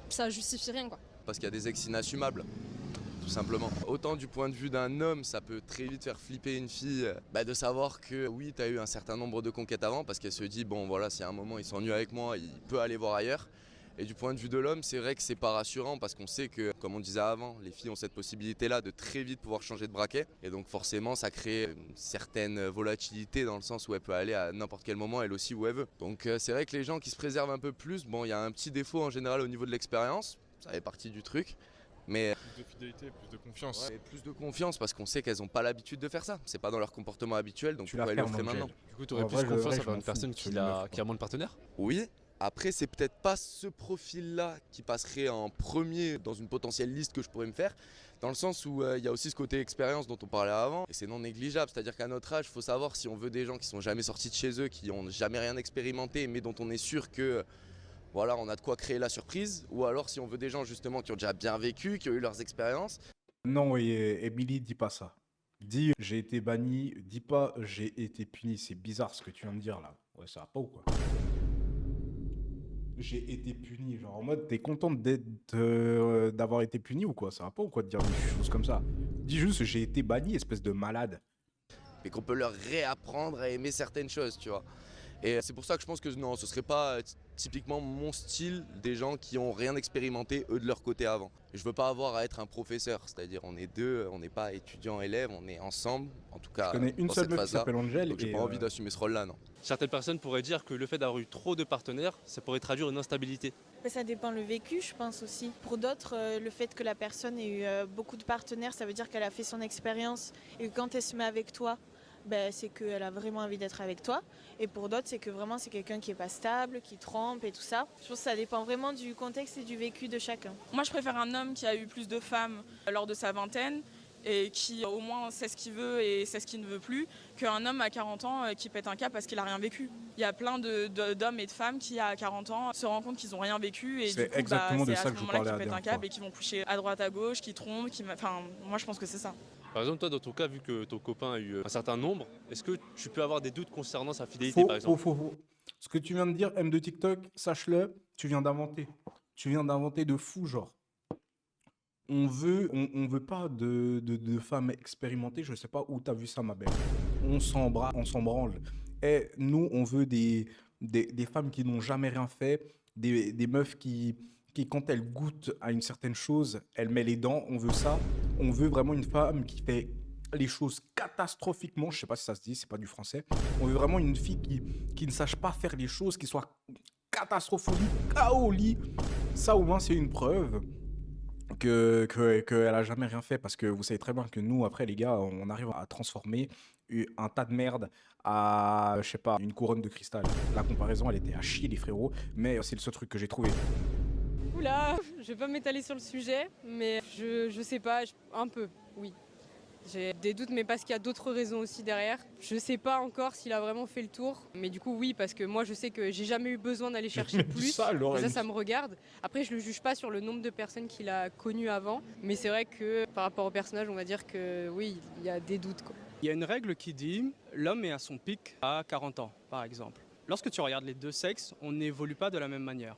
ça justifie rien quoi. Parce qu'il y a des ex inassumables. Tout simplement. Autant du point de vue d'un homme, ça peut très vite faire flipper une fille de savoir que oui, tu as eu un certain nombre de conquêtes avant parce qu'elle se dit bon voilà, si à un moment il s'ennuie avec moi, il peut aller voir ailleurs. Et du point de vue de l'homme, c'est vrai que c'est pas rassurant parce qu'on sait que, comme on disait avant, les filles ont cette possibilité-là de très vite pouvoir changer de braquet. Et donc forcément, ça crée une certaine volatilité dans le sens où elle peut aller à n'importe quel moment, elle aussi, où elle veut. Donc c'est vrai que les gens qui se préservent un peu plus, bon, il y a un petit défaut en général au niveau de l'expérience, ça fait partie du truc. Mais plus de fidélité, plus de confiance. Ouais, plus de confiance parce qu'on sait qu'elles n'ont pas l'habitude de faire ça. C'est pas dans leur comportement habituel, donc pourquoi elles le feraient maintenant? Du coup, tu aurais plus confiance envers une personne qui a moins de partenaires? Oui. Après, c'est peut-être pas ce profil-là qui passerait en premier dans une potentielle liste que je pourrais me faire, dans le sens où il y a aussi ce côté expérience dont on parlait avant, et c'est non négligeable. C'est-à-dire qu'à notre âge, il faut savoir si on veut des gens qui sont jamais sortis de chez eux, qui ont jamais rien expérimenté, mais dont on est sûr que voilà, on a de quoi créer la surprise, ou alors si on veut des gens justement qui ont déjà bien vécu, qui ont eu leurs expériences. Non, et Emily, dis pas ça. Dis j'ai été banni, dis pas j'ai été puni. C'est bizarre ce que tu viens de dire là. Ouais, ça va pas ou quoi? J'ai été puni, genre en mode t'es contente d'avoir été puni ou quoi? Ça va pas ou quoi de dire des choses comme ça? Dis juste j'ai été banni, espèce de malade. Et qu'on peut leur réapprendre à aimer certaines choses, tu vois. Et c'est pour ça que je pense que non, ce serait pas typiquement mon style des gens qui ont rien expérimenté eux de leur côté avant. Je veux pas avoir à être un professeur, c'est-à-dire on est deux, on n'est pas étudiant-élève, on est ensemble, en tout cas. Je connais une seule meuf qui s'appelle Angel. Donc j'ai pas envie d'assumer ce rôle-là, non. Certaines personnes pourraient dire que le fait d'avoir eu trop de partenaires, ça pourrait traduire une instabilité. Mais ça dépend le vécu, je pense aussi. Pour d'autres, le fait que la personne ait eu beaucoup de partenaires, ça veut dire qu'elle a fait son expérience et que quand elle se met avec toi, c'est qu'elle a vraiment envie d'être avec toi. Et pour d'autres, c'est que vraiment c'est quelqu'un qui n'est pas stable, qui trompe et tout ça. Je pense que ça dépend vraiment du contexte et du vécu de chacun. Moi, je préfère un homme qui a eu plus de femmes lors de sa vingtaine et qui au moins sait ce qu'il veut et sait ce qu'il ne veut plus, qu'un homme à 40 ans qui pète un câble parce qu'il n'a rien vécu. Il y a plein d'hommes et de femmes qui, à 40 ans, se rendent compte qu'ils n'ont rien vécu et du coup, c'est à ce moment-là qu'ils pètent un câble et qu'ils vont coucher à droite, à gauche, qui trompent. Enfin, moi, je pense que c'est ça. Par exemple, toi, dans ton cas, vu que ton copain a eu un certain nombre, est-ce que tu peux avoir des doutes concernant sa fidélité, par exemple? Faux. Ce que tu viens de dire, M de TikTok, sache-le, tu viens d'inventer. Tu viens d'inventer de fou, genre. On veut pas de femmes expérimentées, je sais pas où t'as vu ça, ma belle. On s'en branle. Et nous, on veut des femmes qui n'ont jamais rien fait, des meufs qui, quand elles goûtent à une certaine chose, elles mettent les dents, on veut ça. On veut vraiment une femme qui fait les choses catastrophiquement, je sais pas si ça se dit, c'est pas du français. On veut vraiment une fille qui ne sache pas faire les choses, qui soit catastrophique, chaotique. Ça au moins c'est une preuve qu'elle a jamais rien fait, parce que vous savez très bien que nous, après les gars, on arrive à transformer un tas de merde à, je sais pas, une couronne de cristal. La comparaison, elle était à chier les frérots, mais c'est le seul truc que j'ai trouvé. Oula, je vais pas m'étaler sur le sujet, mais je sais pas, un peu, oui. J'ai des doutes, mais parce qu'il y a d'autres raisons aussi derrière. Je sais pas encore s'il a vraiment fait le tour, mais du coup oui, parce que moi je sais que j'ai jamais eu besoin d'aller chercher plus. Ça me regarde. Après, je le juge pas sur le nombre de personnes qu'il a connues avant, mais c'est vrai que par rapport au personnage, on va dire que oui, il y a des doutes, quoi. Il y a une règle qui dit l'homme est à son pic à 40 ans, par exemple. Lorsque tu regardes les deux sexes, on n'évolue pas de la même manière.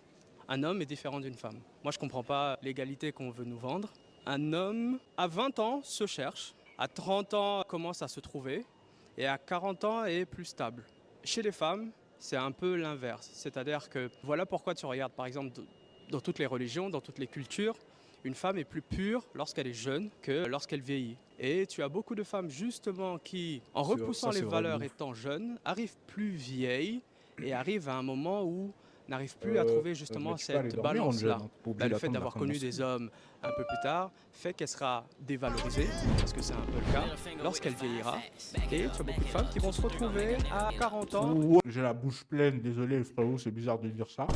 Un homme est différent d'une femme. Moi, je comprends pas l'égalité qu'on veut nous vendre. Un homme à 20 ans se cherche, à 30 ans commence à se trouver, et à 40 ans est plus stable. Chez les femmes, c'est un peu l'inverse. C'est-à-dire que voilà pourquoi tu regardes, par exemple, dans toutes les religions, dans toutes les cultures, Une femme est plus pure lorsqu'elle est jeune que lorsqu'elle vieillit. Et tu as beaucoup de femmes justement qui, en repoussant les valeurs étant jeunes, arrivent plus vieilles et arrivent à un moment où n'arrivent plus à trouver justement cette balance-là. Le fait d'avoir connu des hommes un peu plus tard fait qu'elle sera dévalorisée, parce que c'est un peu le cas, lorsqu'elle vieillira. Et tu as beaucoup de femmes qui vont se retrouver à 40 ans. J'ai la bouche pleine, désolé frérot, c'est bizarre de dire ça.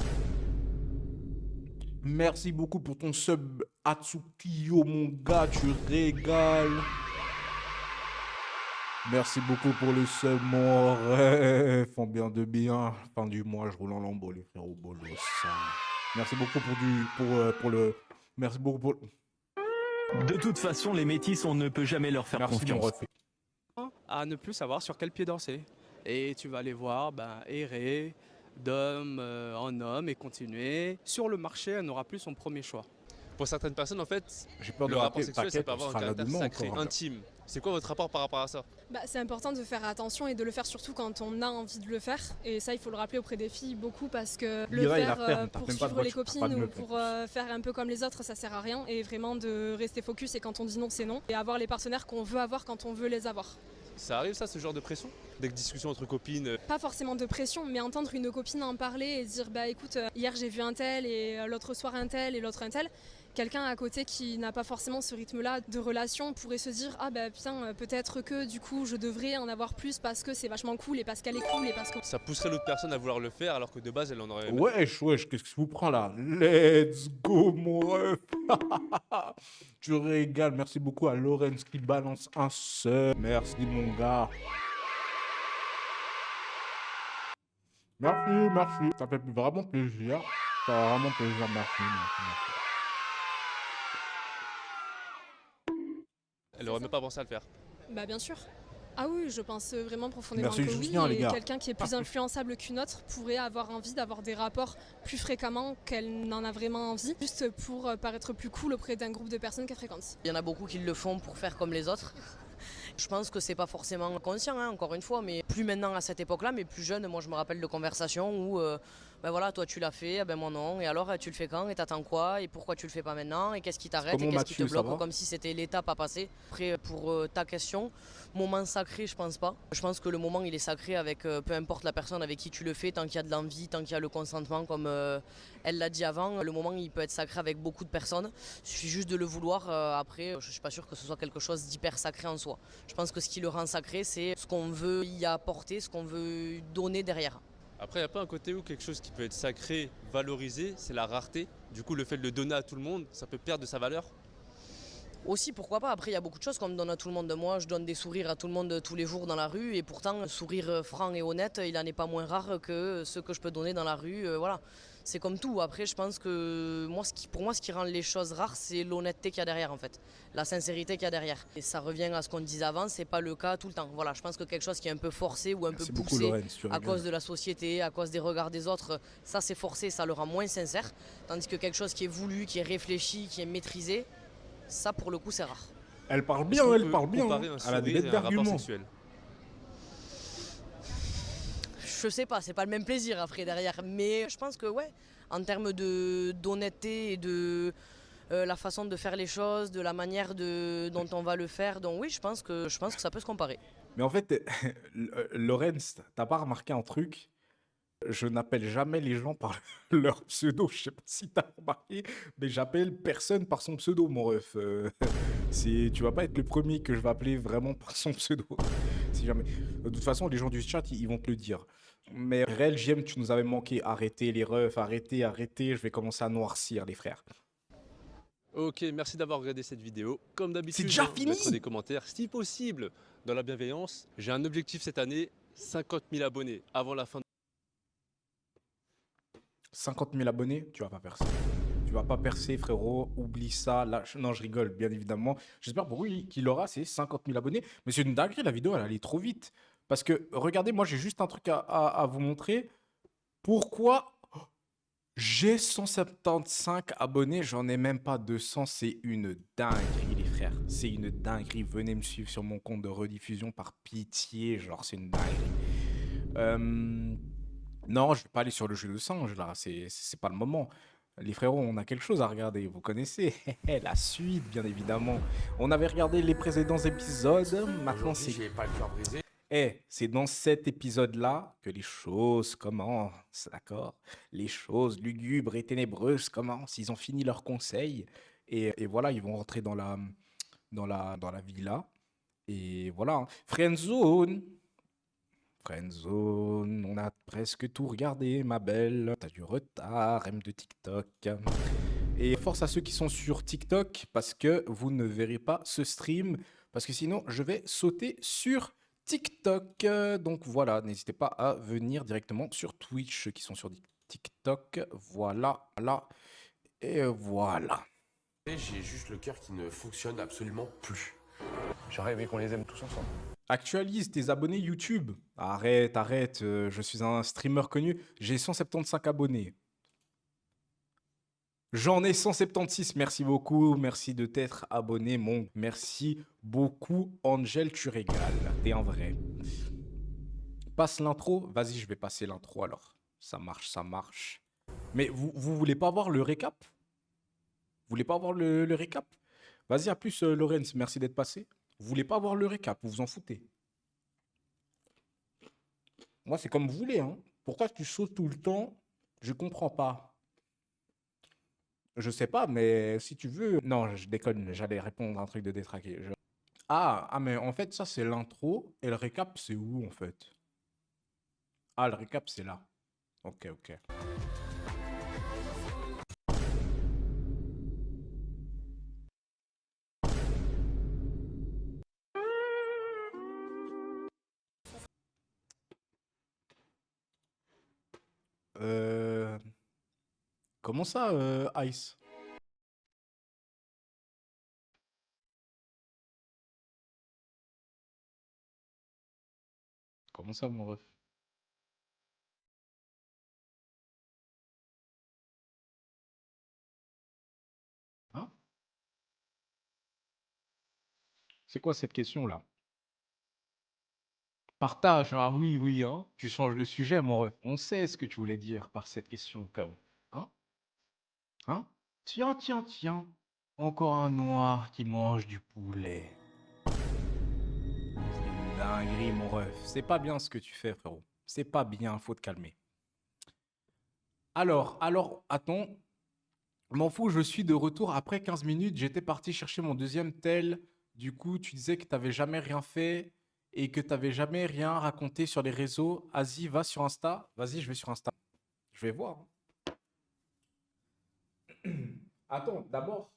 Merci beaucoup pour ton sub Atsukiyo, mon gars, tu régales. Merci beaucoup pour le sub, mon rêve. Font bien de bien. Fin du mois, je roule en lambeau, les frérots bolos. Merci beaucoup pour le... Merci beaucoup pour... De toute façon, les métis, on ne peut jamais leur faire confiance. À ne plus savoir sur quel pied danser. Et tu vas les voir errer d'homme en homme et continuer. Sur le marché, elle n'aura plus son premier choix. Pour certaines personnes, en fait, j'ai peur de le rapport sexuel, ça peut avoir un caractère sacré, intime. C'est quoi votre rapport par rapport à ça? C'est important de faire attention et de le faire surtout quand on a envie de le faire. Et ça, il faut le rappeler auprès des filles beaucoup parce que le faire pour suivre les copines ou pour faire un peu comme les autres, ça sert à rien. Et vraiment de rester focus et quand on dit non, c'est non. Et avoir les partenaires qu'on veut avoir quand on veut les avoir. Ça arrive ça, ce genre de pression? Des discussions entre copines? Pas forcément de pression, mais entendre une copine en parler et dire écoute, hier j'ai vu un tel et l'autre soir un tel et l'autre un tel. Quelqu'un à côté qui n'a pas forcément ce rythme-là de relation pourrait se dire putain, peut-être que du coup je devrais en avoir plus parce que c'est vachement cool et parce qu'elle est cool et parce que... Ça pousserait l'autre personne à vouloir le faire alors que de base elle en aurait... Wesh, qu'est-ce que je vous prends là? Let's go mon ref. Tu régales, merci beaucoup à Lorenz qui balance un sub. Merci mon gars. Merci, ça fait vraiment plaisir. Ça fait vraiment plaisir, merci. Elle aurait même pas pensé à le faire. Bien sûr. Ah oui, je pense vraiment profondément merci que Justin, oui. Et quelqu'un qui est plus influençable qu'une autre pourrait avoir envie d'avoir des rapports plus fréquemment qu'elle n'en a vraiment envie, juste pour paraître plus cool auprès d'un groupe de personnes qu'elle fréquente. Il y en a beaucoup qui le font pour faire comme les autres. Je pense que c'est pas forcément conscient, encore une fois, mais plus maintenant à cette époque-là, mais plus jeune, moi je me rappelle de conversations où voilà, toi tu l'as fait, moi non, et alors tu le fais quand, et t'attends quoi, et pourquoi tu le fais pas maintenant, et qu'est-ce qui t'arrête, et qu'est-ce qui te bloque, comme si c'était l'étape à passer. Après, pour ta question, moment sacré, je pense pas. Je pense que le moment il est sacré avec peu importe la personne avec qui tu le fais, tant qu'il y a de l'envie, tant qu'il y a le consentement, comme elle l'a dit avant, le moment il peut être sacré avec beaucoup de personnes. Il suffit juste de le vouloir. Après, je suis pas sûr que ce soit quelque chose d'hyper sacré en soi. Je pense que ce qui le rend sacré, c'est ce qu'on veut y apporter, ce qu'on veut donner derrière. Après, il n'y a pas un côté où quelque chose qui peut être sacré, valorisé, c'est la rareté. Du coup, le fait de le donner à tout le monde, ça peut perdre de sa valeur. Aussi, pourquoi pas. Après, il y a beaucoup de choses qu'on me donne à tout le monde. Moi, je donne des sourires à tout le monde tous les jours dans la rue. Et pourtant, un sourire franc et honnête, il n'en est pas moins rare que ceux que je peux donner dans la rue. Voilà. C'est comme tout. Après, je pense que pour moi, ce qui rend les choses rares, c'est l'honnêteté qu'il y a derrière, en fait. La sincérité qu'il y a derrière. Et ça revient à ce qu'on disait avant, c'est pas le cas tout le temps. Voilà, je pense que quelque chose qui est un peu forcé ou un peu poussé à cause de la société, à cause des regards des autres, ça c'est forcé, ça le rend moins sincère. Tandis que quelque chose qui est voulu, qui est réfléchi, qui est maîtrisé, ça pour le coup c'est rare. Elle parle bien, elle parle bien. Elle a des bêtes d'arguments. Je sais pas, c'est pas le même plaisir après derrière. Mais je pense que ouais, en termes d'honnêteté et de la façon de faire les choses, de la manière dont on va le faire, donc oui, je pense que ça peut se comparer. Mais en fait, Lorenz, t'as pas remarqué un truc? Je n'appelle jamais les gens par leur pseudo. Je sais pas si t'as remarqué, mais j'appelle personne par son pseudo, mon ref. Tu vas pas être le premier que je vais appeler vraiment par son pseudo. Si jamais. De toute façon, les gens du chat, ils vont te le dire. Mais Réel JM, tu nous avais manqué. Arrêtez les refs, arrêtez. Je vais commencer à noircir, les frères. Ok, merci d'avoir regardé cette vidéo. Comme d'habitude, c'est déjà fini. Mettre des commentaires, si possible, dans la bienveillance. J'ai un objectif cette année, 50 000 abonnés avant la fin de... 50 000 abonnés, tu vas pas percer. Tu vas pas percer, frérot. Oublie ça. Là, non, je rigole, bien évidemment. J'espère pour lui qu'il aura ses 50 000 abonnonnés. Mais c'est une dinguerie, la vidéo, elle allait trop vite. Parce que, regardez, moi, j'ai juste un truc à vous montrer. Pourquoi j'ai 175 abonnés, j'en ai même pas 200. C'est une dinguerie, les frères. C'est une dinguerie. Venez me suivre sur mon compte de rediffusion par pitié. Genre, c'est une dinguerie. Non, je vais pas aller sur le jeu de singe, là. C'est pas le moment. Les frérots, on a quelque chose à regarder, vous connaissez la suite, bien évidemment. On avait regardé les précédents épisodes, maintenant c'est... J'ai pas le cœur brisé. C'est dans cet épisode-là que les choses commencent, d'accord? Les choses lugubres et ténébreuses commencent. Ils ont fini leur conseil et voilà, ils vont rentrer dans la villa. Et voilà, hein. Friendzone. Friendzone, on a presque tout regardé, ma belle. T'as du retard, M de TikTok. Et force à ceux qui sont sur TikTok, parce que vous ne verrez pas ce stream, parce que sinon, je vais sauter sur TikTok. Donc voilà, n'hésitez pas à venir directement sur Twitch, ceux qui sont sur TikTok. Voilà, là, et voilà. J'ai juste le cœur qui ne fonctionne absolument plus. J'aurais aimé qu'on les aime tous ensemble. Actualise tes abonnés YouTube. Arrête, arrête, je suis un streamer connu. J'ai 175 abonnés. J'en ai 176, merci beaucoup. Merci de t'être abonné, mon. Merci beaucoup, Angel, tu régales. T'es un vrai. Passe l'intro. Vas-y, je vais passer l'intro alors. Ça marche, ça marche. Mais vous voulez pas voir le récap? Vous voulez pas voir le récap? Vas-y, à plus, Lorenz, merci d'être passé. Vous voulez pas voir le récap, vous vous en foutez. Moi, c'est comme vous voulez, hein. Pourquoi tu sautes tout le temps? Je comprends pas. Je sais pas, mais si tu veux... Non, je déconne, j'allais répondre à un truc de détraqué. Ah, mais en fait, ça, c'est l'intro. Et le récap, c'est où, en fait? Ah, le récap, c'est là. Ok, ok. Comment ça, Ice? Comment ça, mon ref? Hein? C'est quoi cette question-là? Partage, ah oui, oui, hein. Tu changes de sujet, mon ref. On sait ce que tu voulais dire par cette question, Kao. Hein? Hein? Tiens, tiens, tiens. Encore un noir qui mange du poulet. C'est une dinguerie, mon ref. C'est pas bien ce que tu fais, frérot. C'est pas bien, faut te calmer. Alors, attends. M'en fous, je suis de retour après 15 minutes. J'étais parti chercher mon deuxième tel. Du coup, tu disais que t'avais jamais rien fait et que t'avais jamais rien raconté sur les réseaux. Vas-y, va sur Insta. Vas-y, je vais sur Insta. Je vais voir, hein. Attends, d'abord,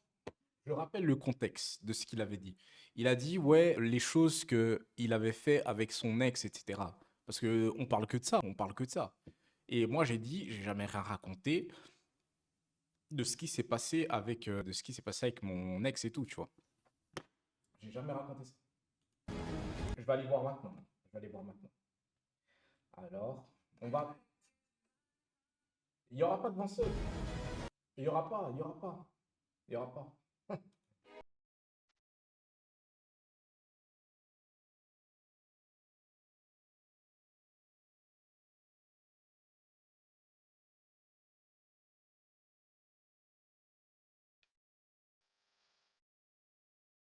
je rappelle le contexte de ce qu'il avait dit. Il a dit, ouais, les choses qu'il avait fait avec son ex, etc. Parce qu'on parle que de ça, on parle que de ça. Et moi, j'ai dit, j'ai jamais rien raconté de ce qui s'est passé avec, mon ex et tout, tu vois. J'ai jamais raconté ça. Je vais aller voir maintenant. Alors, on va... Il n'y aura pas de Vincent. Il n'y aura pas.